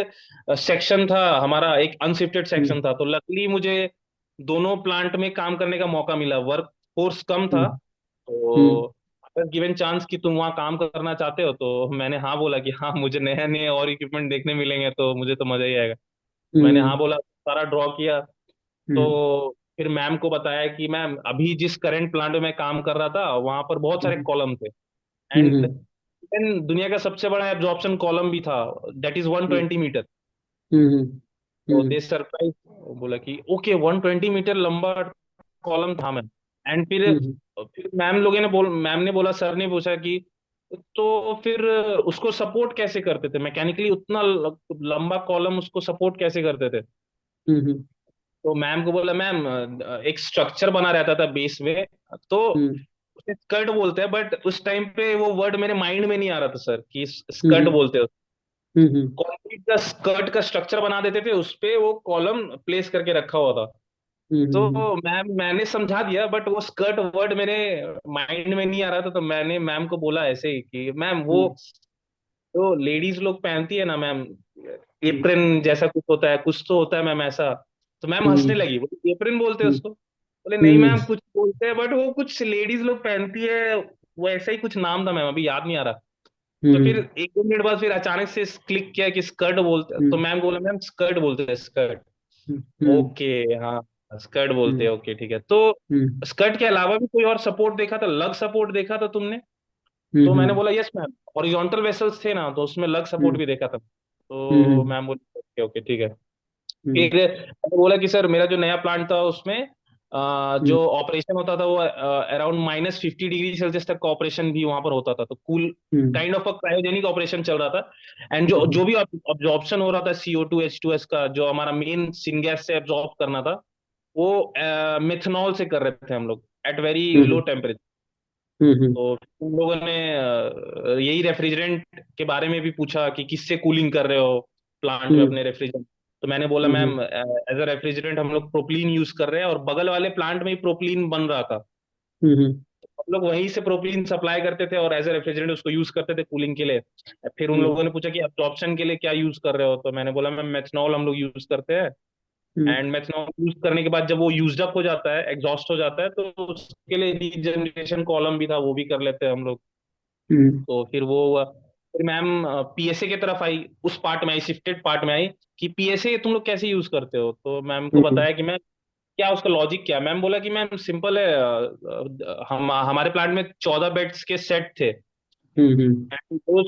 सेक्शन था हमारा, एक अनशिफ्टेड सेक्शन था। तो लकीली मुझे दोनों प्लांट में काम करने का मौका मिला, वर्क फोर्स कम था। तो हम्म अगर गिवन चांस कि तुम वहाँ काम करना चाहते हो, तो मैंने हाँ बोला कि हाँ, मुझे नए नए और इक्विपमेंट देखने मिलेंगे तो मुझे तो मजा ही आएगा। मैंने हाँ हम्म बोला, सारा ड्रॉ किया। हम्म तो फिर मैम को बताया कि मैम अभी जिस करंट प्लांट में मैं काम कर रहा था वहां पर बहुत सारे कॉलम थे एंड हम्म दुनिया का सबसे बड़ा एब्जॉर्प्शन कॉलम भी था, दैट इज 120 मीटर। हम्म तो हम्म दे सरप्राइज, बोला कि ओके 120 मीटर लंबा कॉलम था मैम। एंड फिर मैम ने बोला, सर ने पूछा कि तो फिर उसको सपोर्ट कैसे करते थे मैकेनिकली, उतना लंबा कॉलम उसको सपोर्ट कैसे करते थे। हम्म तो मैम को बोला मैम एक स्ट्रक्चर बना रहता था बेस में, तो उसे स्कर्ट बोलते हैं, बट उस टाइम पे वो वर्ड मेरे माइंड में नहीं आ रहा था सर कि स्कर्ट हम्म बोलते हैं। हम्म कंक्रीट का स्कर्ट का स्ट्रक्चर बना देते थे, उस पे वो कॉलम प्लेस करके रखा हुआ था। हम्म तो मैंने समझा दिया बट वो स्कर्ट वर्ड मेरे माइंड में नहीं आ रहा था। तो मैंने मैम को बोला ऐसे ही कि मैम वो तो लेडीज लोग पहनती है ना मैम, एप्रन जैसा कुछ होता है, कुछ तो होता है मैम ऐसा। तो मैम हंसने लगी, बोली एप्रन बोलते हैं उसको। बोले नहीं मैम, कुछ बोलते हैं बट वो कुछ लेडीज लोग पहनती है, वो ऐसा ही कुछ नाम था मैम, अभी याद नहीं आ रहा। तो फिर एक दो मिनट बाद फिर अचानक से क्लिक किया कि स्कर्ट बोलते, तो मैम बोला मैम स्कर्ट बोलते हैं स्कर्ट। ओके, हाँ स्कर्ट बोलते हैं, ओके ठीक है। तो स्कर्ट के अलावा भी कोई और सपोर्ट देखा था, लग सपोर्ट देखा था तुमने? तो मैंने बोला यस मैम, हॉरिजॉन्टल वेसल्स थे ना तो उसमें लग सपोर्ट भी देखा था। तो मैम बोली ओके ओके ठीक है। फिर मैंने बोला कि सर मेरा जो नया प्लांट था उसमें जो ऑपरेशन होता था वो अराउंड -50 डिग्री सेल्सियस तक का ऑपरेशन भी वहां पर होता था, तो cool kind of a cryogenic operation चल रहा था। एंड जो जो भी ऑब्जॉर्प्शन हो रहा था CO2 H2S का, जो हमारा मेन सिंगैस से एब्जॉर्ब करना था, वो मेथनॉल से कर रहे थे हम लोग एट वेरी लो टेम्परेचर। तो उन लोगों ने यही रेफ्रिजरेंट के बारे में भी पूछा कि किससे कूलिंग कर रहे हो प्लांट में अपने रेफ्रिजरेंट। तो मैंने बोला मैम एज अ रेफ्रिजरेंट हम लोग प्रोपलीन यूज कर रहे हैं, और बगल वाले प्लांट में ही प्रोपलीन बन रहा था, हम लोग वहीं से प्रोपलीन सप्लाई करते थे और एज अ रेफ्रिजरेंट उसको यूज करते थे कूलिंग के लिए। फिर उन लोगों ने पूछा कि एब्जॉर्प्शन के लिए क्या यूज कर रहे हो, तो मैंने बोला मैम मेथनॉल हम लोग यूज करते हैं। एंड मेथनॉल यूज करने के बाद जब वो यूज्ड अप हो जाता है, एग्जॉस्ट हो जाता है, तो उसके लिए रीजनरेशन कॉलम भी था, वो भी कर लेते हैं हम लोग। तो फिर वो हुआ। फिर मैम पीएसए की तरफ आई, उस पार्ट में आई, शिफ्टेड पार्ट में आई कि पीएसए तुम लोग कैसे यूज करते हो। तो मैम को हम्म बताया कि मैम क्या उसका लॉजिक क्या है। मैम बोला कि मैम सिंपल है, हम हमारे प्लांट में 14 बेड्स के सेट थे। हम्म And वो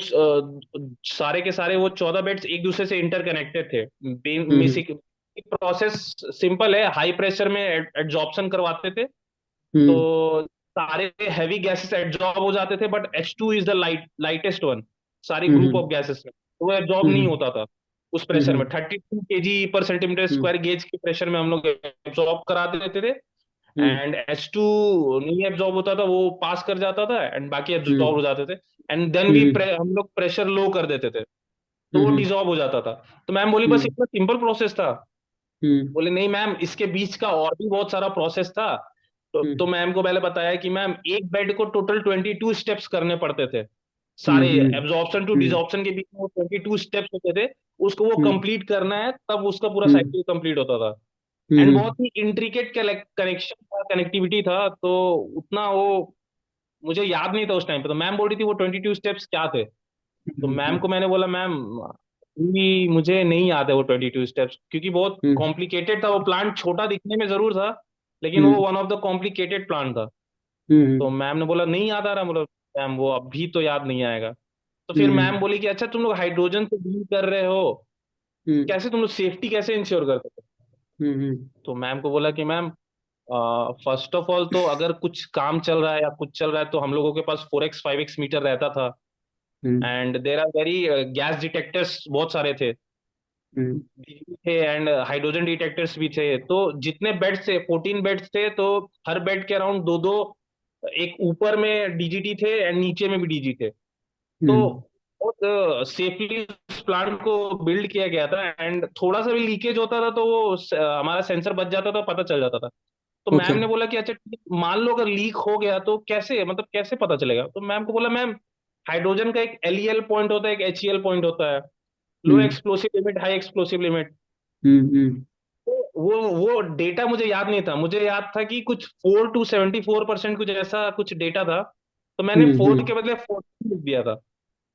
सारे के सारे वो 14 बेड्स एक दूसरे से इंटरकनेक्टेड थे। हम्म बेसिक प्रोसेस सिंपल है, हाई प्रेशर में एड्जॉर्प्शन करवाते थे, तो हम्म सारे हैवी गैसेस एब्जॉर्ब हो जाते थे, but H2 is the lightest one सारी ग्रुप हम्म ऑफ गैसेस में, तो वो एब्जॉर्ब नहीं हम्म होता था उस प्रेशर में। हम्म 32 kg/cm² गेज के प्रेशर में हम लोग एब्जॉर्ब करा देते थे। हम्म एंड H2 नहीं एब्जॉर्ब होता था, वो पास कर जाता था एंड बाकी एब्जॉर्ब हम्म हो जाते थे। एंड देन वी हम्म हम लोग प्रेशर लो कर देते थे, तो वो हम्म डिजॉल्व हो जाता था। तो मैम बोली बस हम्म इतना सिंपल प्रोसेस था। हम्म बोले नहीं मैम, इसके बीच का और भी बहुत सारा प्रोसेस था। तो हम्म मैम को पहले बताया कि मैम एक बेड को टोटल 22 स्टेप्स करने पड़ते थे, हम्म सारे हम्म एब्जॉर्प्शन टू हम्म डिजॉर्प्शन के बीच में वो 22 स्टेप्स होते थे। उसको वो हम्म कंप्लीट करना है, तब उसका पूरा हम्म साइकिल कंप्लीट होता था। एंड हम्म बहुत ही इंट्रिकेट कनेक्शन था, कनेक्टिविटी था, तो उतना वो मुझे याद नहीं था उस टाइम पे। तो मैम बोल रही थी वो 22 स्टेप्स क्या थे। तो मैम हम्म को मैंने बोला मैम मुझे नहीं याद है वो 22 स्टेप्स, क्योंकि बहुत हम्म कॉम्प्लिकेटेड था। वो प्लांट छोटा दिखने में जरूर था, लेकिन वो hmm one of the complicated plant था। तो हम्म मैम ने बोला नहीं याद आ रहा। बोला मैम वो अभी तो याद नहीं आएगा। तो फिर हम्म मैम बोली कि अच्छा तुम लोग हाइड्रोजन से डील कर रहे हो, हम्म कैसे तुम लोग सेफ्टी कैसे इंश्योर करते हो। हम्म तो मैम को बोला कि मैम फर्स्ट ऑफ ऑल तो अगर कुछ काम चल रहा है या कुछ चल रहा है, तो हम लोगों के पास 4x 5x मीटर रहता था। Hmm and there are very gas detectors बहुत सारे थे, हम्म बिजली थे एंड हाइड्रोजन डिटेक्टर्स भी थे। तो जितने बेड्स थे 14 बेड्स थे, तो हर बेड के अराउंड दो दो, एक ऊपर में डीजीटी थे एंड नीचे में भी डीजी थे। तो हम्म बहुत सेफली उस प्लांट को बिल्ड किया गया था। एंड थोड़ा सा भी लीकेज होता था तो वो हमारा सेंसर बच जाता था, पता चल जाता था। तो ओके मैम ने बोला कि अच्छा ठीक, मान लो अगर लीक हो गया तो कैसे, मतलब कैसे पता चलेगा। तो मैम को बोला मैम हाइड्रोजन का एक एलईएल पॉइंट होता है, एक एचईएल पॉइंट होता है, low hmm explosive limit, high explosive limit. Hmm तो वो डेटा मुझे याद नहीं था। मुझे याद था कि कुछ 4 to 74% कुछ ऐसा कुछ डेटा था। तो मैंने 4 हम्म के बदले 14 लिख दिया था।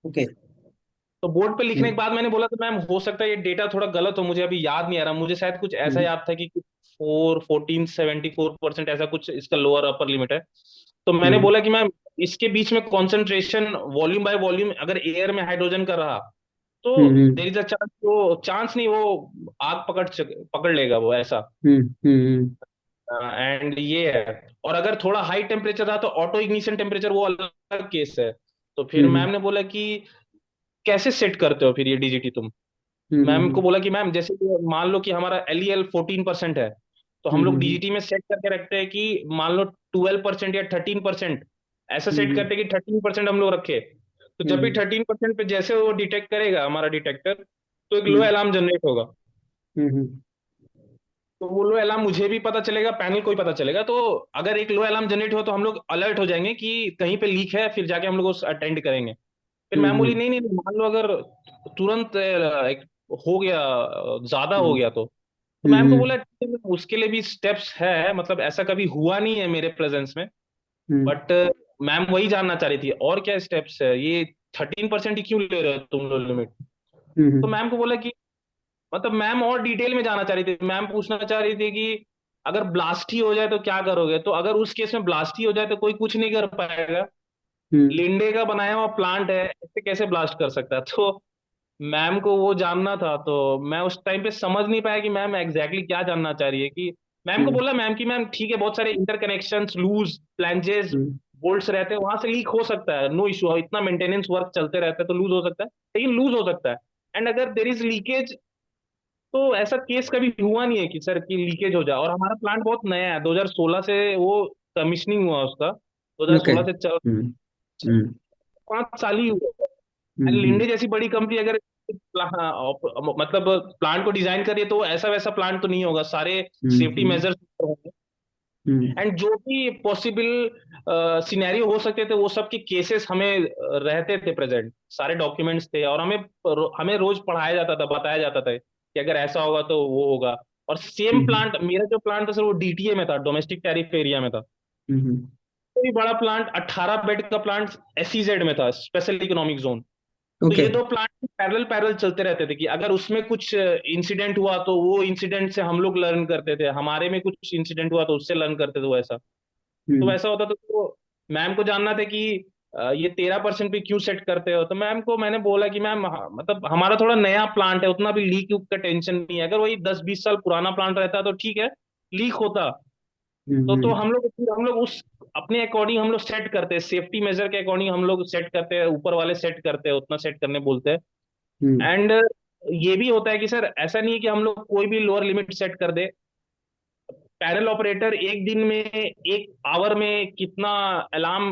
ओके तो बोर्ड पे लिखने के हम्म बाद मैंने बोला तो मैम हो सकता है ये डेटा थोड़ा गलत हो, मुझे अभी याद नहीं आ रहा। मुझे शायद कुछ ऐसा हम्म याद था कि कुछ 14 74% ऐसा कुछ इसका लोअर अपर लिमिट है। तो मैंने हम्म बोला कि मैम इसके बीच में कॉन्सेंट्रेशन वॉल्यूम बाय वॉल्यूम अगर एयर में हाइड्रोजन का रहा, तो हम्म देर इज अ चांस, वो चांस नहीं, वो आग पकड़ लेगा वो ऐसा। हम्म एंड ये है। और अगर थोड़ा हाई टेम्परेचर रहा तो ऑटो इग्निशन टेम्परेचर, वो अलग केस है। तो फिर मैम हम्म ने बोला कि कैसे सेट करते हो फिर ये डीजीटी तुम। मैम को हम्म बोला कि मैम जैसे कि मान लो कि हमारा एलईएल 14% है, तो हम लोग हम्म डीजीटी में सेट करके रखते हैं कि मान लो 12% या 13%, ऐसा सेट हम्म करते हैं कि 13% हम लोग रखे। तो जब भी हम्म 13% पे जैसे वो डिटेक्ट करेगा हमारा डिटेक्टर, तो एक लो हम्म अलार्म जनरेट होगा। हम्म तो वो लो अलार्म मुझे भी पता चलेगा, पैनल को ही पता चलेगा। तो अगर एक लो अलार्म जनरेट हो तो हम लोग अलर्ट हो जाएंगे कि कहीं पे लीक है, फिर जाके हम लोग उस अटेंड करेंगे। फिर मैम बोली हम्म नहीं नहीं नहीं, मान लो अगर तुरंत एक हो गया, ज्यादा हो हम्म गया तो मैम को हम्म बोला ठीक है, उसके लिए भी स्टेप्स है, मतलब ऐसा कभी हुआ नहीं है मेरे प्रेजेंस में। हम्म बट मैम वही जानना चाह रही थी और क्या स्टेप्स है, ये 13% ही क्यों ले रहे हो तुम लोग लिमिट। तो हम्म मैम को बोला कि मतलब मैम और डिटेल में जानना चाह रही थी। मैम पूछना चाह रही थी कि अगर ब्लास्ट ही हो जाए तो क्या करोगे। तो अगर उस केस में ब्लास्ट ही हो जाए तो कोई कुछ नहीं कर पाएगा, हम्म लिंडे का बनाया हुआ प्लांट है, ऐसे कैसे ब्लास्ट कर सकता है। तो मैम को वो जानना था। तो मैं उस टाइम पे समझ नहीं पाया कि मैम एग्जैक्टली क्या जानना चाह रही है। कि मैम को हम्म बोला मैम कि मैम ठीक है, बहुत सारे इंटरकनेक्शंस, लूज फ्लैंजेस, हम्म बोल्ट्स रहते हैं, वहां से लीक हो सकता है, नो इशू, इतना मेंटेनेंस वर्क चलते रहता है तो लूज हो सकता है, लेकिन लूज हो सकता है। एंड अगर देर इज लीकेज, तो ऐसा केस कभी हुआ नहीं है कि सर की लीकेज हो जाए। और हमारा प्लांट बहुत नया है, 2016 से वो कमिश्निंग हुआ उसका, ओके 2016 से चल हम्म 5 साल ही हुआ। एंड हम्म लिंडे जैसी बड़ी कंपनी अगर मतलब प्लांट को डिजाइन करिए, तो ऐसा वैसा प्लांट तो नहीं होगा, सारे सेफ्टी हम्म मेजर्स होंगे। हम्म एंड जो भी पॉसिबल सिनेरियो हो सकते थे, वो सब के केसेस हमें रहते थे प्रेजेंट, सारे डॉक्यूमेंट्स थे, और हमें हमें रोज पढ़ाया जाता था, बताया जाता था कि अगर ऐसा होगा तो वो होगा। और सेम हम्म प्लांट, मेरा जो प्लांट था सर वो डीटीए में था, डोमेस्टिक टैरिफ एरिया में था। कोई बड़ा प्लांट 18 बेड का प्लांट एसईजेड में था, स्पेशल इकोनॉमिक जोन। तो ओके। ये दो प्लांट पैरेलल पैरेलल चलते रहते थे कि अगर उसमें कुछ इंसिडेंट हुआ तो वो इंसिडेंट से हम लोग लर्न करते थे, हमारे में कुछ इंसिडेंट हुआ तो उससे लर्न करते थे, वो ऐसा। तो हम्म वैसा होता था। तो मैम को जानना था कि ये 13% पे क्यों सेट करते हो। तो मैम को मैंने बोला कि मैम मतलब हमारा थोड़ा नया प्लांट है, उतना भी लीक का टेंशन नहीं है। अगर वही 10-20 साल पुराना प्लांट रहता तो ठीक है, लीक होता। तो हम्म हम लोग उस अपने अकॉर्डिंग हम लोग सेट करते हैं, सेफ्टी मेजर के अकॉर्डिंग हम लोग सेट करते हैं, ऊपर वाले सेट करते हैं, उतना सेट करने बोलते हैं। हम्म एंड ये भी होता है कि सर ऐसा नहीं है कि हम लोग कोई भी लोअर लिमिट सेट कर दे। पैनल ऑपरेटर एक दिन में, एक आवर में कितना अलार्म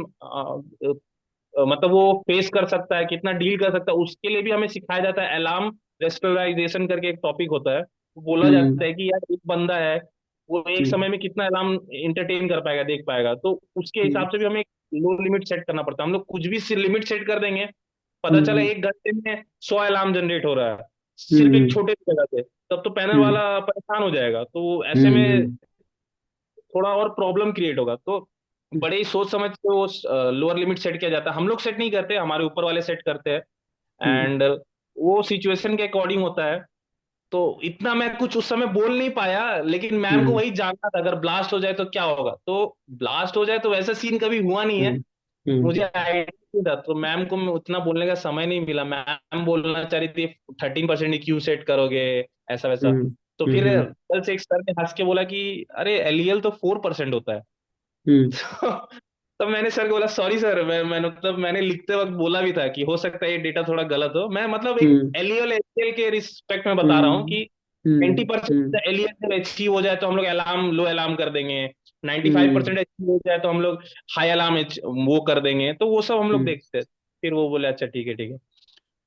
मतलब वो फेस कर सकता है, कितना डील कर सकता है, उसके लिए भी हमें सिखाया जाता है। अलार्म रेस्टोराइजेशन करके एक टॉपिक होता है, वो बोला हम्म जाता है कि यार एक बंदा है, वो एक हम्म समय में कितना अलार्म इंटरटेन कर पाएगा, देख पाएगा। तो उसके हम्म हिसाब से भी हमें लो लिमिट सेट करना पड़ता है। हम लोग कुछ भी लिमिट सेट कर देंगे, पता चला हम्म 1 घंटे में 100 अलार्म जनरेट हो रहा है सिर्फ एक हम्म छोटे से जगह से, तब तो पैनल हम्म वाला परेशान हो जाएगा। तो ऐसे में हम्म थोड़ा और प्रॉब्लम क्रिएट होगा। तो बड़े ही सोच समझ के वो लोअर लिमिट सेट किया जाता है। हम लोग सेट नहीं करते, हमारे ऊपर वाले सेट करते हैं। हम्म एंड वो सिचुएशन के अकॉर्डिंग होता है। तो इतना मैं कुछ उस समय बोल नहीं पाया, लेकिन मैम को हम्म वही जानना था अगर ब्लास्ट हो जाए तो क्या होगा। तो ब्लास्ट हो जाए तो वैसा सीन कभी हुआ नहीं है, हम्म हम्म मुझे आइडिया नहीं था। तो मैम को उतना बोलने का समय नहीं मिला। मैम बोलना चाह रही थी 13% क्यों सेट करोगे, ऐसा वैसा। हम्म तो फिर हम्म कल से एक सर ने हंस के बोला कि अरे एलईएल तो 4% होता है। हम्म तब मैंने सर को बोला सॉरी सर, मैंने लिखते वक्त बोला भी था कि हो सकता है ये डेटा थोड़ा गलत हो। मैं मतलब एक हम्म एलईएल एचसीएल के रिस्पेक्ट में बता रहा हूँ हम्म कि हम्म 90% एलईएल जब अचीव हो जाए तो हम लोग अलार्म लो अलार्म कर देंगे, 95% हम्म अचीव हो जाए तो हम लोग हाई अलार्म वो कर देंगे। तो वो सब हम लोग हम्म देखते हैं। फिर वो बोले अच्छा ठीक है ठीक है।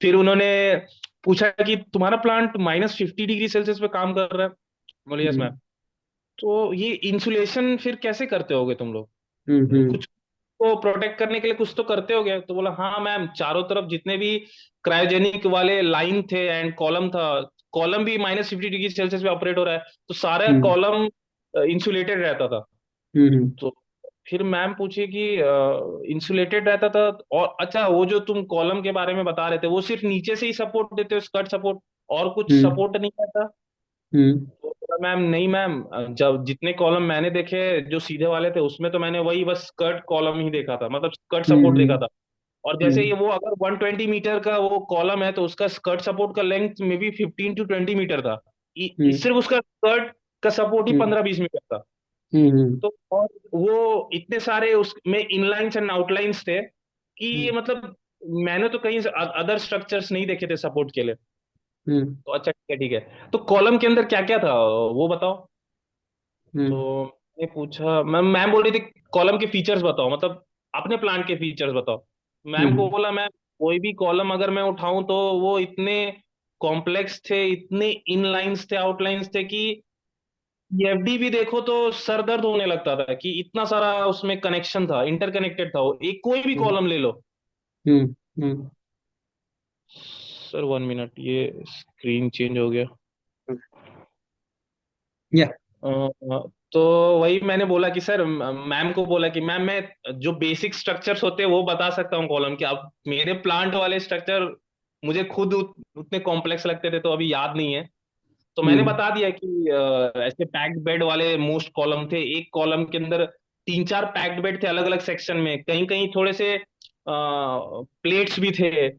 फिर उन्होंने पूछा कि तुम्हारा प्लांट -50 डिग्री सेल्सियस पे काम कर रहा है। बोले यस मैम। हम्म तो ये इंसुलेशन फिर कैसे करते होगे तुम लोग, हम्म कुछ को प्रोटेक्ट करने के लिए कुछ तो करते हो गया। तो बोला हाँ मैम, चारों तरफ जितने भी क्रायोजेनिक वाले लाइन थे एंड कॉलम था, कॉलम भी -50 डिग्री सेल्सियस पे ऑपरेट हो रहा है, तो सारा हम्म कॉलम इंसुलेटेड रहता था। हम्म तो फिर मैम पूछे कि इंसुलेटेड रहता था, और अच्छा वो जो तुम कॉलम के बारे में बता रहे थे वो सिर्फ नीचे से ही सपोर्ट देते हो, स्कर्ट सपोर्ट, और कुछ हम्म सपोर्ट नहीं करता। हम्म तो बोला, मैम नहीं मैम, जब जितने कॉलम मैंने देखे जो सीधे वाले थे उसमें तो मैंने वही बस स्कर्ट कॉलम ही देखा था, मतलब स्कर्ट सपोर्ट देखा हम्म था। और जैसे ये हम्म वो अगर 120 मीटर का वो कॉलम है तो उसका स्कर्ट सपोर्ट का लेंथ में भी 15 to 20 मीटर था। हम्म सिर्फ उसका स्कर्ट का सपोर्ट ही हम्म 15-20 मीटर था। हम्म तो और वो इतने सारे उसमें इनलाइंस एंड आउटलाइंस थे कि ये मतलब मैंने तो कहीं अदर स्ट्रक्चर्स नहीं देखे थे सपोर्ट के लिए। हम्म तो अच्छा ठीक है ठीक है, तो कॉलम के अंदर क्या क्या था वो बताओ। हम्म तो मैंने पूछा, मैम बोल रही थी कॉलम के फीचर्स बताओ, मतलब अपने प्लांट के फीचर्स बताओ। मैम को हम्म बोला मैम कोई भी कॉलम अगर मैं उठाऊं तो वो इतने कॉम्प्लेक्स थे, इतने इनलाइंस थे, आउटलाइंस थे कि एफडी भी देखो तो सर दर्द होने लगता था कि इतना सारा उसमें कनेक्शन था, इंटरकनेक्टेड था वो, एक कोई भी हम्म कॉलम ले लो। हम्म सर 1 मिनट, ये स्क्रीन चेंज हो गया। या अ, तो वही मैंने बोला कि सर, मैम को बोला कि मैम मैं जो बेसिक स्ट्रक्चर्स होते हैं वो बता सकता हूँ कॉलम के, अब मेरे प्लांट वाले स्ट्रक्चर मुझे खुद उतने कॉम्प्लेक्स लगते थे तो अभी याद नहीं है। तो मैंने हम्म बता दिया कि ऐसे पैक्ड बेड वाले मोस्ट कॉलम थे, एक कॉलम के अंदर 3-4 पैक्ड बेड थे अलग अलग सेक्शन में, कहीं कहीं थोड़े से प्लेट्स भी थे।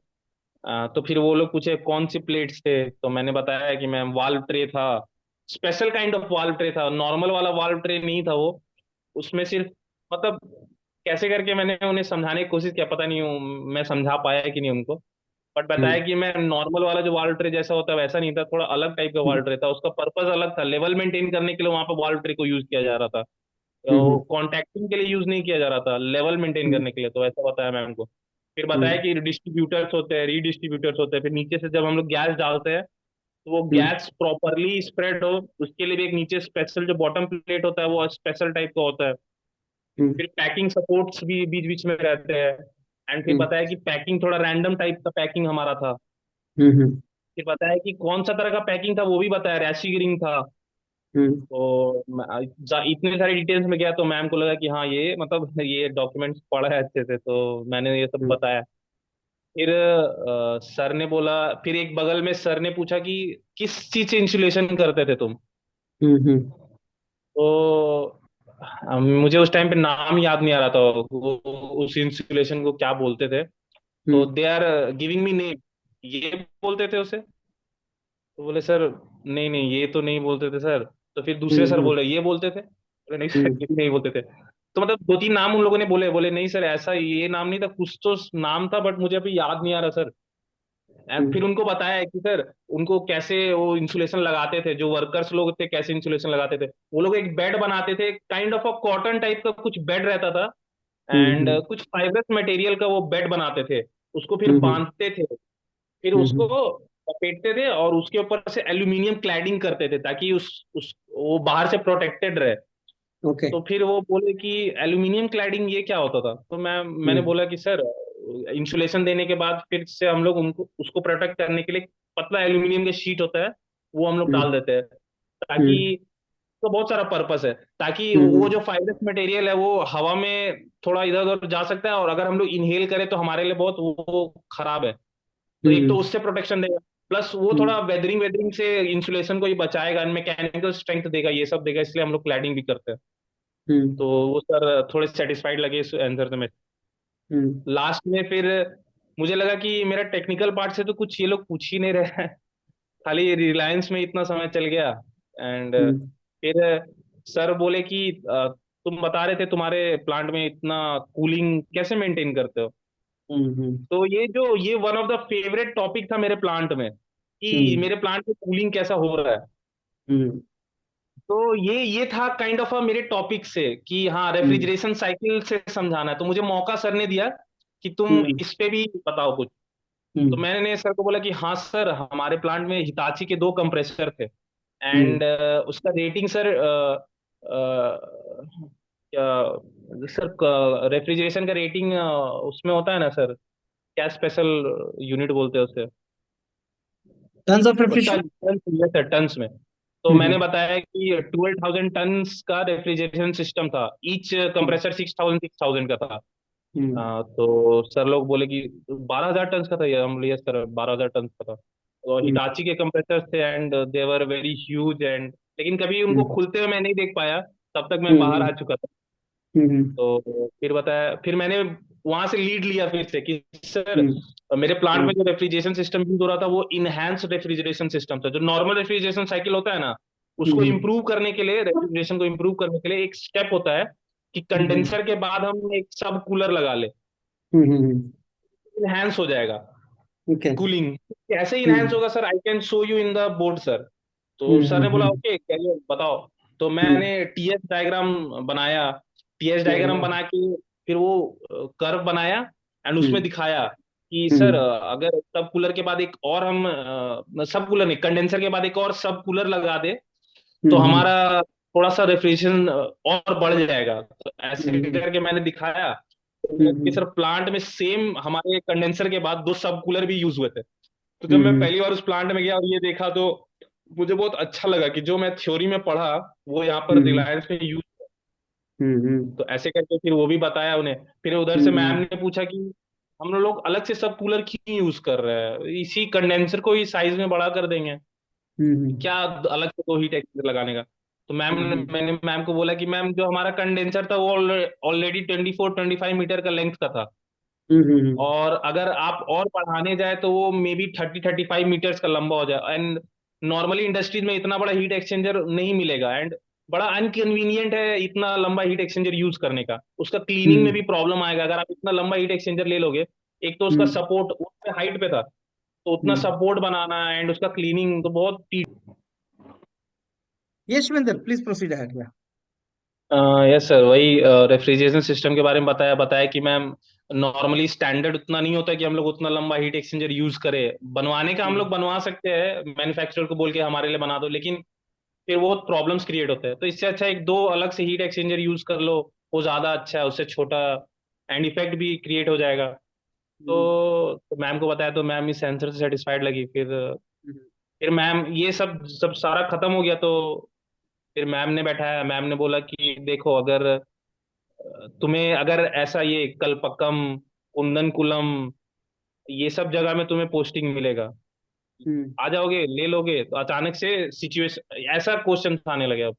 तो फिर वो लोग पूछे कौन सी प्लेट्स थे, तो मैंने बताया कि मैम वाल्व ट्रे था, special kind of valve tray था, नॉर्मल वाला वाल्व ट्रे नहीं था वो। उसमें सिर्फ मतलब कैसे करके मैंने उन्हें समझाने की कोशिश किया, पता नहीं मैं समझा पाया कि नहीं उनको। बट बताया कि मैं नॉर्मल वाला जो वाल्व ट्रे जैसा होता है वैसा नहीं था, थोड़ा अलग टाइप का वाल्व ट्रे था, उसका पर्पस अलग था, लेवल मेंटेन करने के लिए वहां पर वाल्व ट्रे को यूज किया जा रहा था, हम्म कॉन्टैक्टिंग के लिए यूज नहीं किया जा रहा था, लेवल मेंटेन हम्म करने के लिए। तो ऐसा बताया मैम को। फिर बताया हम्म कि डिस्ट्रीब्यूटर्स होते हैं, रीडिस्ट्रीब्यूटर्स होते हैं, फिर नीचे से जब हम लोग गैस डालते हैं तो वो हम्म गैस प्रॉपरली स्प्रेड हो, उसके लिए भी एक नीचे स्पेशल जो बॉटम प्लेट होता है वो स्पेशल टाइप का होता है। हम्म फिर पैकिंग सपोर्ट्स भी बीच बीच में रहते हैं। एंड फिर हम्म बताया कि पैकिंग थोड़ा रैंडम टाइप का पैकिंग हमारा था। हम्म फिर बताया कि कौन सा तरह का पैकिंग था वो भी बताया, रैशीगिरिंग था। हम्म तो इतने सारे डिटेल्स में गया तो मैम को लगा कि हाँ ये मतलब ये डॉक्यूमेंट्स पढ़ा है अच्छे से, तो मैंने ये सब हम्म बताया। फिर सर ने बोला, फिर एक बगल में सर ने पूछा कि किस चीज से इंसुलेशन करते थे तुम। हम्म। तो मुझे उस टाइम पे नाम याद नहीं आ रहा था, वो उस इंसुलेशन को क्या बोलते थे। तो hmm. They are giving me name, ये बोलते थे उसे। तो बोले सर नहीं नहीं ये तो नहीं बोलते थे सर। तो फिर दूसरे सर हम्म। बोले ये बोलते थे, बोले नहीं सर हम्म। ये भी नहीं बोलते थे। तो मतलब दो तीन नाम उन लोगों ने बोले, बोले नहीं सर ऐसा ये नाम नहीं था, कुछ तो नाम था बट मुझे अभी याद नहीं आ रहा सर। फिर हम्म। उनको बताया कि सर उनको कैसे वो इंसुलेशन लगाते थे, जो वर्कर्स लोग थे कैसे इंसुलेशन लगाते थे। वो लोग एक बेड बनाते थे, kind of a cotton type का कुछ बेड रहता था। एंड हम्म। कुछ फाइबरस मटेरियल का वो बेड बनाते थे, उसको फिर हम्म। बांधते थे, फिर उसको हम्म। लपेटते थे और उसके ऊपर से एल्यूमिनियम क्लैडिंग करते थे ताकि उस वो बाहर से प्रोटेक्टेड रहे। ओके। तो फिर वो बोले कि एल्यूमिनियम क्लैडिंग ये क्या होता था। तो मैंने हम्म। बोला कि सर इंसुलेशन देने के बाद फिर से हम लोग उनको उसको प्रोटेक्ट करने के लिए पतला एल्यूमिनियम का शीट होता है, वो हम लोग डाल हम्म। देते हैं ताकि, हम्म। तो बहुत सारा पर्पस है, ताकि वो हम्म। जो फाइबरस मटेरियल है वो हवा में थोड़ा इधर उधर जा सकता है, और अगर हम लोग इनहेल करें तो हमारे लिए बहुत वो खराब है। तो एक तो हम्म। उससे प्रोटेक्शन देगा, प्लस वो थोड़ा हम्म। वेदरिंग वेदरिंग से इंसुलेशन को ही बचाएगा, मैकेनिकल स्ट्रेंथ देगा, ये सब देगा, इसलिए हम लोग क्लैडिंग भी करते हैं। हम्म। तो वो सर थोड़े सेटिस्फाइड लगे इस आंसर से। मैं हम्म। लास्ट में फिर मुझे लगा कि मेरा टेक्निकल पार्ट से तो कुछ ये लोग पूछ ही नहीं रहे हैं, खाली रिलायंस में इतना समय चल गया। एंड हम्म। फिर सर बोले कि तुम बता रहे थे तुम्हारे प्लांट में इतना कूलिंग कैसे मेंटेन करते हो। हम्म। तो ये one of the favourite topic था मेरे प्लांट में, कि हम्म। मेरे प्लांट में कूलिंग कैसा हो रहा है। हम्म। तो ये था काइंड ऑफ मेरे टॉपिक से कि हाँ हम्म। रेफ्रिजरेशन साइकिल से समझाना है, तो मुझे मौका सर ने दिया कि तुम हम्म। इस पे भी बताओ कुछ। तो हम्म। मैंने सर को बोला कि हाँ सर हमारे प्लांट में हिताची के दो कंप्रेसर थे। हम्म। एंड उसका रेटिंग सर सर रेफ्रिजरेशन का रेटिंग उसमें होता है ना सर, क्या स्पेशल यूनिट बोलते हैं उसे, tons of ton, refrigeration. Sir tons में। तो मैंने हम्म। बताया कि 12,000 टन्स का रेफ्रिजरेशन सिस्टम था, ईच हम्म। कंप्रेसर 6,000 का था। हम्म। तो सर लोग बोले कि 12,000 टन का था ये, हम बोले यस सर 12,000 टन का था। तो हम्म। हिटाची के कंप्रेसर्स थे and they were very huge, and लेकिन कभी उनको हम्म। खुलते हुए मैं नहीं देख पाया, तब तक मैं बाहर हम्म। आ चुका था। हम्म। तो फिर बताया, फिर मैंने वहां से लीड लिया फिर से कि सर हम्म। मेरे प्लांट में हम्म। जो रेफ्रिजरेशन सिस्टम यूज हो रहा था वो इनहैंस रेफ्रिजरेशन सिस्टम था। जो नॉर्मल रेफ्रिजरेशन साइकिल होता है ना, उसको हम्म। इम्प्रूव करने के लिए, रेफ्रिजरेशन को इम्प्रूव करने के लिए एक स्टेप होता है कि हम्म। कंडेंसर के बाद हम एक सब कूलर लगा ले, हम्म। इनहैंस हो जाएगा ओके। कूलिंग। कैसे इनहैंस हम्म। होगा sir, I can show you in the board sir. तो सर ने बोला हम्म। ओके चलिए बताओ। तो हम्म। मैंने टीएस डायग्राम बनाया, टीएस डायग्राम हम्म। बना के फिर वो कर्व बनाया एंड उसमें हम्म। दिखाया कि सर हम्म। अगर सब कूलर के बाद एक और हम सब कूलर नहीं, कंडेंसर के बाद एक और सब कूलर लगा दे तो हम्म। हमारा थोड़ा सा रेफ्रिजरेशन और बढ़ जाएगा। तो ऐसे हम्म। करके मैंने दिखाया कि हम्म। सर प्लांट में सेम हमारे कंडेंसर के बाद दो सब कूलर भी यूज हुए थे। तो जब मैं हम्म। पहली बार उस प्लांट में गया और ये देखा तो मुझे बहुत अच्छा लगा कि जो मैं थ्योरी में पढ़ा वो यहाँ पर हम्म। रिलायंस में यूज। हम्म। तो ऐसे करके फिर वो भी बताया उन्हें। फिर उधर से मैम हम्म। ने पूछा कि हम लोग अलग से सब कूलर क्यों यूज कर रहे हैं, इसी कंडेंसर को ही साइज में बड़ा कर देंगे, हम्म। क्या अलग से दो हीट एक्सचेंजर लगाने का। तो हम्म। मैंने मैम को बोला कि मैम जो हमारा कंडेंसर था वो ऑलरेडी 24-25 मीटर का लेंथ का था, हम्म। और अगर आप और बढ़ाने जाए तो वो मे बी 30-35 मीटर्स का लंबा हो जाए। एंड नॉर्मली इंडस्ट्रीज में इतना बड़ा हीट एक्सचेंजर नहीं मिलेगा, एंड बड़ा अनकन्वीनियंट है इतना लंबा हीट एक्सचेंजर यूज करने का, उसका क्लीनिंग में भी प्रॉब्लम आएगा अगर आप इतना लंबा हीट एक्सचेंजर ले लोगे। एक तो उसका हम्म। सपोर्ट उसके हाइट पे था, तो उतना हम्म। सपोर्ट बनाना एंड उसका क्लीनिंग तो बहुत। Yes Shivendra, please proceed ahead. या यस सर, वही रेफ्रिजरेशन सिस्टम के बारे में बताया बताया कि मैम नॉर्मली स्टैंडर्ड उतना नहीं होता कि हम लोग उतना लंबा हीट एक्सचेंजर यूज करें, बनवाने का हम लोग बनवा सकते हैं मैन्युफैक्चरर को बोल के हमारे लिए बना दो, लेकिन फिर वो प्रॉब्लम्स क्रिएट होते हैं। तो इससे अच्छा एक दो अलग से हीट एक्सचेंजर यूज कर लो, वो ज्यादा अच्छा है, उससे छोटा एंड इफेक्ट भी क्रिएट हो जाएगा। तो मैम को बताया तो मैम इस आंसर से सेटिस्फाइड लगी। फिर मैम ये सब सब सारा खत्म हो गया, तो फिर मैम ने बैठाया, मैम ने बोला कि देखो अगर तुम्हें अगर ऐसा ये कल्पकम, कुंदन कुलम, ये सब जगह में तुम्हें पोस्टिंग मिलेगा, हम्म आ जाओगे, ले लोगे? तो अचानक से सिचुएशन ऐसा क्वेश्चन आने लगे अब।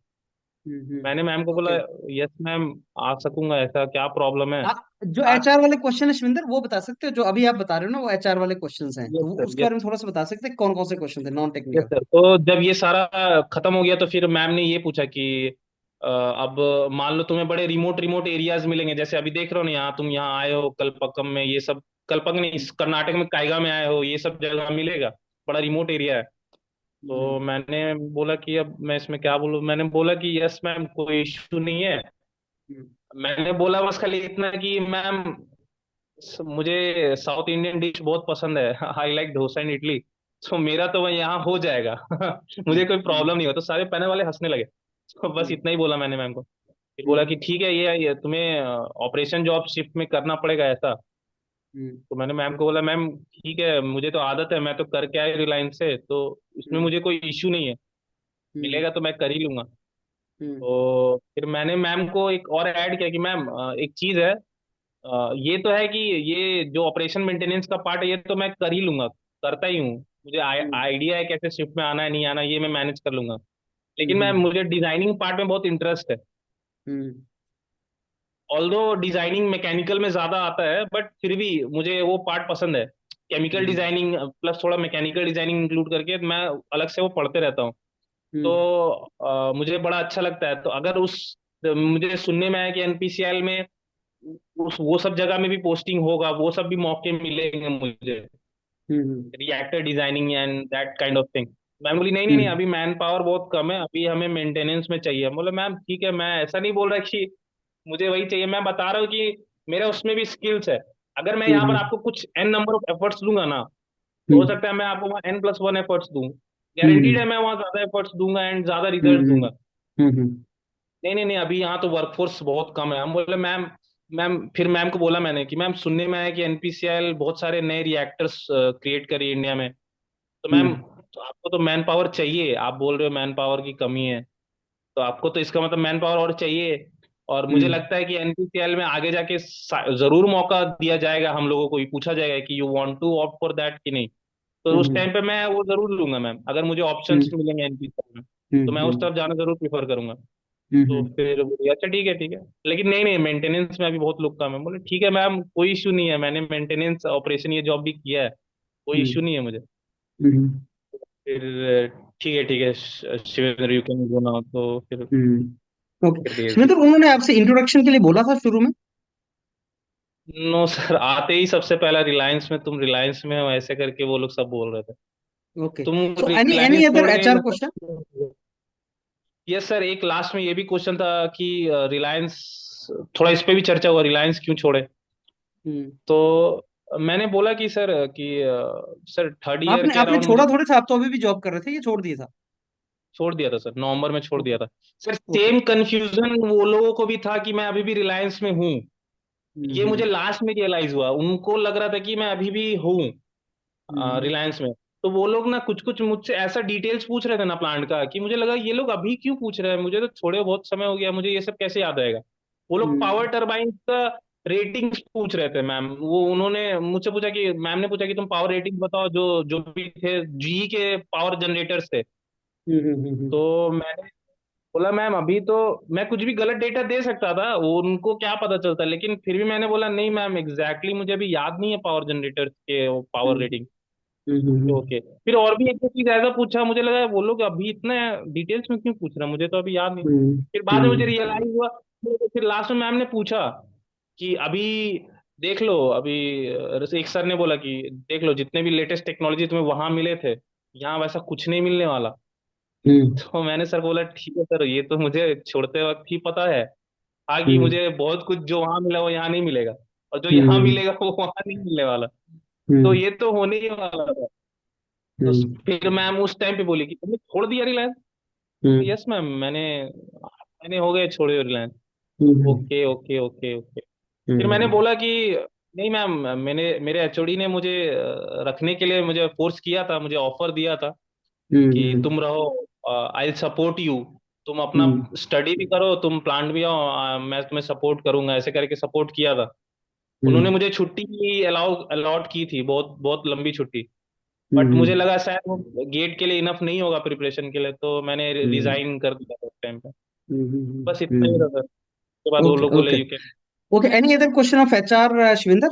मैंने मैम को बोला, ओके। यस मैम, आ सकूंगा, ऐसा क्या प्रॉब्लम है? जो एचआर वाले क्वेश्चन है शिविंदर, वो बता सकते हो जो अभी आप बता रहे हो ना, वो एचआर वाले क्वेश्चंस हैं, यस तो सर, उसके यस। बारे में थोड़ा सा बता सकते हैं कौन कौन से क्वेश्चन थे नॉन यस टेक्निकल। सर, तो जब ये सारा खत्म हो गया तो फिर मैम ने ये पूछा कि अब मान लो तुम्हें बड़े रिमोट रिमोट एरियाज मिलेंगे, जैसे अभी देख रहे हो ना, यहाँ तुम यहाँ आए हो कलपक्कम में, ये सब कलपक नहीं, इस कर्नाटक में कायगा में आए हो, ये सब जगह मिलेगा, बड़ा रिमोट एरिया है। तो मैंने बोला कि अब मैं इसमें क्या बोलूँ, मैंने बोला कि यस मैम, कोई इश्यू नहीं है। मैंने बोला बस खाली इतना कि मैम, मुझे साउथ इंडियन डिश बहुत पसंद है, I like dosa and idli, तो मेरा तो वह यहाँ हो जाएगा। मुझे कोई प्रॉब्लम नहीं हो। तो सारे पैनल वाले हंसने लगे। तो बस इतना ही बोला मैंने मैम को। फिर बोला कि ठीक है, ये तुम्हें ऑपरेशन जॉब शिफ्ट में करना पड़ेगा ऐसा। तो मैंने मैम को बोला, मैम ठीक है, मुझे तो आदत है, मैं तो करके आया रिलायंस से, तो इसमें मुझे कोई इश्यू नहीं है, मिलेगा तो मैं कर ही लूंगा। तो फिर मैंने मैम को एक और ऐड किया कि मैम, एक चीज है, ये तो है कि ये जो ऑपरेशन मेंटेनेंस का पार्ट है, ये तो मैं कर ही लूंगा, करता ही हूँ, मुझे आइडिया है कैसे शिफ्ट में आना है नहीं आना, ये मैं मैनेज कर लूंगा। लेकिन मैं मुझे डिजाइनिंग पार्ट में बहुत इंटरेस्ट है। ऑल्दो डिजाइनिंग मैकेनिकल में ज्यादा आता है, बट फिर भी मुझे वो पार्ट पसंद है। केमिकल डिजाइनिंग प्लस थोड़ा मैकेनिकल डिजाइनिंग इंक्लूड करके मैं अलग से वो पढ़ते रहता हूँ। तो मुझे बड़ा अच्छा लगता है। तो अगर उस मुझे सुनने में आया कि एनपीसीएल में उस वो सब जगह में भी पोस्टिंग होगा, वो सब भी मौके मिलेंगे मुझे, reactor designing and that kind of thing. Ma'am बोली, नहीं नहीं नहीं, अभी मैन पावर बहुत कम है, अभी हमें मेंटेनेंस में चाहिए। बोले मैम ठीक है, मैं ऐसा नहीं बोल रहा कि मुझे वही चाहिए, मैं बता रहा हूँ कि मेरा उसमें भी स्किल्स है। अगर मैं यहाँ पर आपको कुछ एन नंबर ऑफ एफर्ट्स दूंगा ना, तो हो सकता है मैं आपको वहाँ एन प्लस वन एफर्ट्स दूं, गारंटीड है मैं वहाँ ज्यादा एफर्ट्स दूंगा एंड ज्यादा रिजल्ट दूंगा। नहीं नहीं नहीं, अभी यहाँ तो वर्कफोर्स बहुत कम है। हम बोले मैम, मैम फिर मैम को बोला मैंने कि मैम, सुनने में आया कि एनपीसीएल बहुत सारे नए रिएक्टर्स क्रिएट करी इंडिया में, तो मैम, तो आपको तो मैन पावर चाहिए, आप बोल रहे हो मैन पावर की कमी है, तो आपको तो इसका मतलब मैन पावर और चाहिए। और मुझे लगता है कि एनपीसीएल में आगे जाके जरूर मौका दिया जाएगा, हम लोगों को भी पूछा जाएगा कि you want to opt for that कि नहीं। तो उस टाइम पे मैं वो जरूर लूंगा मैम, अगर मुझे ऑप्शंस मिलेंगे एनपीसीएल में, तो मैं उस तरफ जाना जरूर प्रेफर करूंगा। तो फिर बोली, अच्छा ठीक है ठीक है, लेकिन नहीं नहीं, मेंटेनेंस में अभी बहुत लोग कम है। बोले ठीक है मैम, कोई इशू नहीं है, मैंने मेंटेनेंस ऑपरेशन ये जॉब भी किया है, कोई इशू नहीं है मुझे। फिर ठीक है Shivendra, you can go now. तो ओके। फिर भेज दी। सुमित, उन्होंने आपसे इंट्रोडक्शन के लिए बोला था शुरू में? नो सर, आते ही सबसे पहला रिलायंस में, तुम रिलायंस में हो, ऐसे करके वो लोग सब बोल रहे थे। ओके। तुम सो एनी रिलायंस अदर छोड़ के एचआर क्वेश्चन? मतलब। यस सर, एक लास्ट में ये भी क्वेश्चन था कि रिलायंस, थोड़ा इस पे भी चर्चा हुआ, रिलायंस क्यों छोड़े। तो मैंने बोला कि सर, कि सर थर्ड ईयर आपने के आपने अराउंड मुझे छोड़ा थोड़े था, आप तो अभी भी जॉब कर रहे थे, ये छोड़ दिया था? छोड़ दिया था सर, नवंबर में छोड़ दिया ओके। था। Sir okay. सेम कंफ्यूजन वो लोगों को भी था कि मैं अभी भी रिलायंस में हूँ। ये मुझे हम्म लास्ट में रियलाइज हुआ, उनको लग रहा था कि मैं अभी भी हूँ हम्म रिलायंस में। तो वो लोग ना कुछ कुछ मुझसे ऐसा डिटेल्स पूछ रहे थे ना प्लांट का, कि मुझे लगा ये लोग अभी क्यों पूछ रहे हैं, मुझे तो छोड़े बहुत समय हो गया, मुझे ये सब कैसे याद रहेगा। वो लोग पावर हम्म टरबाइन का रेटिंग्स पूछ रहे थे मैम, वो उन्होंने मुझसे पूछा कि मैम ने पूछा कि तुम पावर रेटिंग बताओ जो जो भी थे जीई के पावर जनरेटर्स थे। हम्म तो मैंने बोला मैम, अभी तो मैं कुछ भी गलत डेटा दे सकता था, वो उनको क्या पता चलता, लेकिन फिर भी मैंने बोला नहीं मैम, एग्जैक्टली मुझे अभी याद नहीं है पावर जनरेटर्स के पावर रेटिंग। हम्म ओके। फिर और भी एक दो चीज ऐसा पूछा, मुझे लगा वो लोग अभी इतना डिटेल्स में क्यों पूछ रहे हैं, मुझे तो अभी याद नहीं। फिर बाद में मुझे हम्म रियलाइज हुआ। फिर लास्ट में मैम ने पूछा कि अभी देख लो, अभी एक सर ने बोला कि देख लो, जितने भी लेटेस्ट टेक्नोलॉजी तुम्हें वहां मिले थे, यहाँ वैसा कुछ नहीं मिलने वाला। तो मैंने सर को बोला, ठीक है सर, ये तो मुझे छोड़ते वक्त ही पता है, आगे हम्म मुझे बहुत कुछ जो वहां मिला वो यहाँ नहीं मिलेगा, और जो यहाँ हम्म मिलेगा वो वहां नहीं मिलने वाला। तो हम्म ये तो होने ही वाला था। तो हम्म फिर मैम उस टाइम पे बोली कि तुमने छोड़ दिया रिलायंस। हम्म यस मैम, मैंने मैंने हो गए छोड़े रिलायंस। हम्म ओके ओके ओके ओके। फिर मैंने हम्म बोला कि नहीं मैम, मैंने मेरे एचओडी ने मुझे रखने के लिए मुझे फोर्स किया था, मुझे ऑफर दिया था कि हम्म तुम रहो, आई सपोर्ट यू, तुम अपना हम्म स्टडी भी करो, तुम प्लांट भी आओ, मैं तुम्हें सपोर्ट करूंगा, ऐसे करके सपोर्ट किया था। उन्होंने हम्म मुझे छुट्टी अलॉट की थी, बहुत बहुत लंबी छुट्टी। बट हम्म मुझे लगा शायद वो गेट के लिए इनफ नहीं होगा प्रिपरेशन के लिए, तो मैंने हम्म रिजाइन कर दिया उस टाइम पे। बस हम्म इतना ही था सर। उसके बाद वो ओके लोग बोले okay you can. Okay, any other question of HR Shivinder?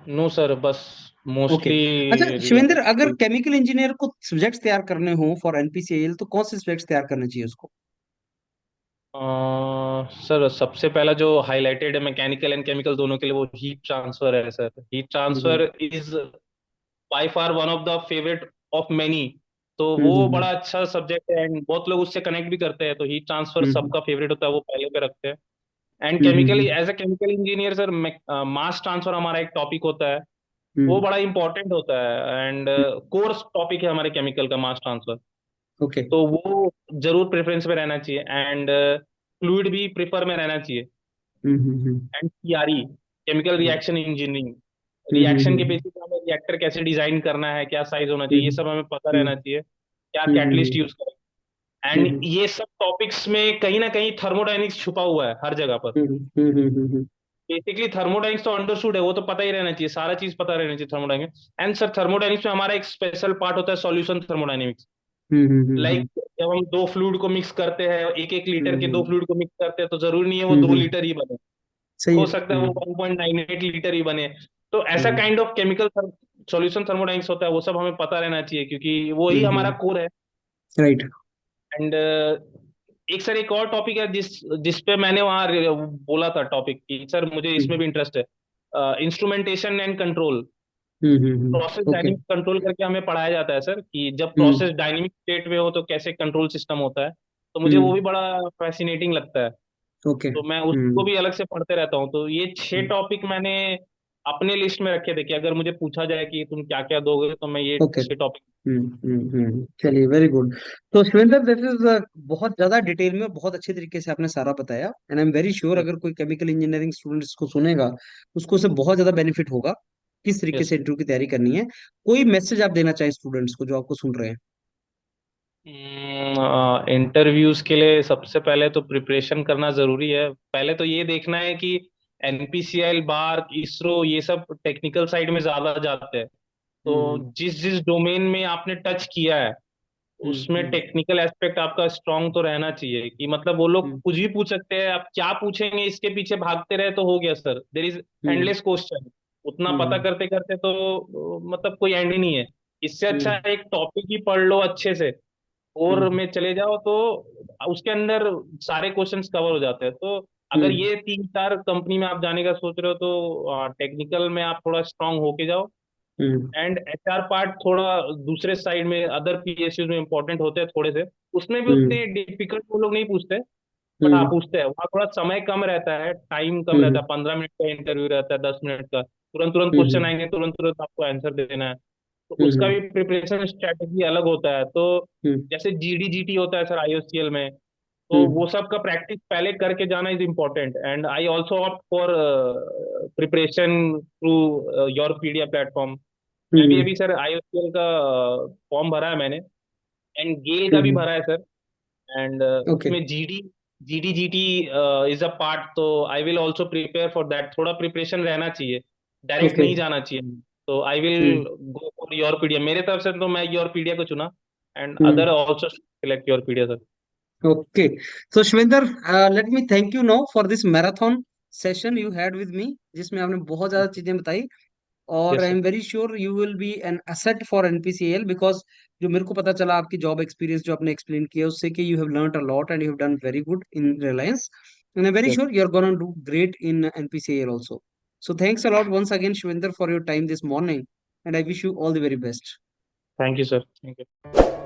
No sir, बस ओके, मोस्टली अच्छा शिवेंद्र, अगर रिगार्डिंग। केमिकल इंजीनियर को सब्जेक्ट्स तैयार करने हो फॉर एनपीसीआईएल तो कौन से सब्जेक्ट्स तैयार करने चाहिए उसको? सर सबसे पहला जो हाईलाइटेड है मैकेनिकल एंड केमिकल दोनों के लिए, वो हीट ट्रांसफर है sir. Heat transfer hmm is by far one of the favourite of many. तो हम्म वो हम्म बड़ा अच्छा सब्जेक्ट है एंड बहुत लोग उससे कनेक्ट भी करते हैं, तो हीट ट्रांसफर हम्म सबका फेवरेट होता है, वो पहले पे रखते हैं। And hmm chemical, hmm as a chemical engineer sir, mass transfer हमारा एक टॉपिक होता है, वो हम्म बड़ा इंपॉर्टेंट होता है एंड कोर्स टॉपिक है हमारे केमिकल का, मास ट्रांसफर। ओके तो वो जरूर प्रेफरेंस में रहना चाहिए एंड फ्लूइड भी प्रेफर में रहना चाहिए। Hmm and CRE, chemical reaction engineering, hmm reaction के हम्म बेसिस पे हमें रिएक्टर कैसे डिजाइन करना है, क्या साइज होना चाहिए, ये हम्म सब हमें पता हम्म रहना चाहिए। क्या कैटलिस्ट हम्म यूज करें, एंड ये सब टॉपिक्स में कहीं ना कहीं थर्मोडायनिक्स छुपा हुआ है हर जगह पर। हम्म बेसिकली थर्मोडायनिक्स तो अंडरस्टूड है, वो तो पता ही रहना चाहिए, सारा चीज पता रहना चाहिए थर्मोडायनिक्स। एंड सर थर्मोडायनिक्स में हमारा एक स्पेशल पार्ट होता है सॉल्यूशन थर्मोडायनेमिक्स। लाइक जब हम दो फ्लूइड को मिक्स करते हैं, एक एक लीटर के दो फ्लूइड को मिक्स करते हैं, तो जरूरी नहीं है वो दो हम्म लीटर ही बने, सही हो है। सकता है वो 1.98 लीटर ही बने। तो ऐसा हम्म काइंड ऑफ केमिकल सॉल्यूशन थर्मोडायनिक्स होता है, वो सब हमें पता रहना चाहिए क्योंकि वो ही हमारा कोर है। राइट एंड एक सर एक और टॉपिक है जिस जिस पे मैंने वहाँ बोला था टॉपिक की, सर मुझे इसमें भी इंटरेस्ट है, instrumentation and control. Process okay dynamic control करके हमें पढ़ाया जाता है सर, कि जब हम्म प्रोसेस डायनेमिक स्टेट में हो तो कैसे कंट्रोल सिस्टम होता है। तो मुझे वो हम्म भी बड़ा फैसिनेटिंग लगता है, ओके तो मैं उसको भी अलग से पढ़ते रहता हूँ। तो ये 6 टॉपिक मैंने अपने लिस्ट में रखे थे कि अगर मुझे पूछा जाए कि तुम क्या क्या दोगे, तो मैं ये ओके 6 टॉपिक। चलिए, वेरी गुड। तो शिवेंद्र, दिस इज बहुत ज्यादा डिटेल में बहुत अच्छे तरीके से आपने सारा बताया, and I am very sure अगर कोई केमिकल इंजीनियरिंग स्टूडेंट इसको सुनेगा उसको उससे बहुत ज्यादा बेनिफिट होगा किस तरीके यस। से इंटरव्यू की तैयारी करनी है। कोई मैसेज आप देना चाहें स्टूडेंट्स को जो आपको सुन रहे हैं? इंटरव्यूज के लिए सबसे पहले तो प्रिपरेशन करना जरूरी है। पहले तो ये देखना है कि एनपीसीआई, बार, इसरो, ये सब टेक्निकल साइड में ज्यादा जाते हैं। तो हम्म जिस जिस डोमेन में आपने टच किया है, उसमें हम्म टेक्निकल एस्पेक्ट आपका स्ट्रांग तो रहना चाहिए, कि मतलब वो लोग हम्म कुछ भी पूछ सकते हैं, आप क्या पूछेंगे इसके पीछे भागते रहे तो हो गया sir, there is hmm endless question. उतना पता हम्म करते करते तो मतलब कोई एंड ही नहीं है। इससे अच्छा हम्म एक टॉपिक ही पढ़ लो अच्छे से और हम्म में चले जाओ, तो उसके अंदर सारे क्वेश्चंस कवर हो जाते हैं। तो अगर हम्म ये 3 4 कंपनी में आप जाने का सोच रहे हो, तो टेक्निकल में आप थोड़ा स्ट्रांग होके जाओ। हम्म एंड एचआर पार्ट थोड़ा दूसरे साइड में अदर पीएसयूज में इंपॉर्टेंट होते हैं थोड़े से, उसमें भी हम्म उतने डिफिकल्ट वो लोग नहीं पूछते। बट हाँ हम्म पूछते हैं, वहाँ थोड़ा समय कम रहता है, टाइम कम रहता हम्म है, 15 मिनट का इंटरव्यू रहता है, 10 मिनट का, तुरंत तुरंत क्वेश्चन हम्म आएंगे, तुरंत तुरंत आपको आंसर देना है। तो उसका हम्म भी प्रिपरेशन स्ट्रेटेजी अलग होता है। तो हम्म जैसे जीडी जीटी होता है सर आईओसीएल में, तो हम्म वो सब का प्रैक्टिस पहले करके जाना is important. And I also opt for preparation through your pedia platform. मैं भी हम्म अभी सर आईओसीएल का फॉर्म भरा है मैंने, एंड गेल का भी हम्म भरा है सर। एंड ओके उसमें GD GD GT is a part, तो I will also prepare for that. थोड़ा प्रिपरेशन रहना चाहिए, डायरेक्ट ओके नहीं जाना चाहिए। तो I will go for your pedia, मेरे तरफ से तो मैं योर पीडिया को चुना, and other hmm also select your pedia sir. Okay. So Shwinder, let me thank you now for this marathon session you had with me, जिसमें आपने बहुत ज्यादा चीजें बताई, और yes I sir. Am very sure you will be an asset for NPCL, because जो मेरे को पता चला आपकी जॉब एक्सपीरियंस जो आपने एक्सप्लेन किया उससे कि you have learned a lot and you have done very good in Reliance, and I am very yes. Sure you are gonna do great in NPCL also. So thanks a lot once again Shwinder for your time this morning, and I wish you all the very best. Thank you sir, thank you.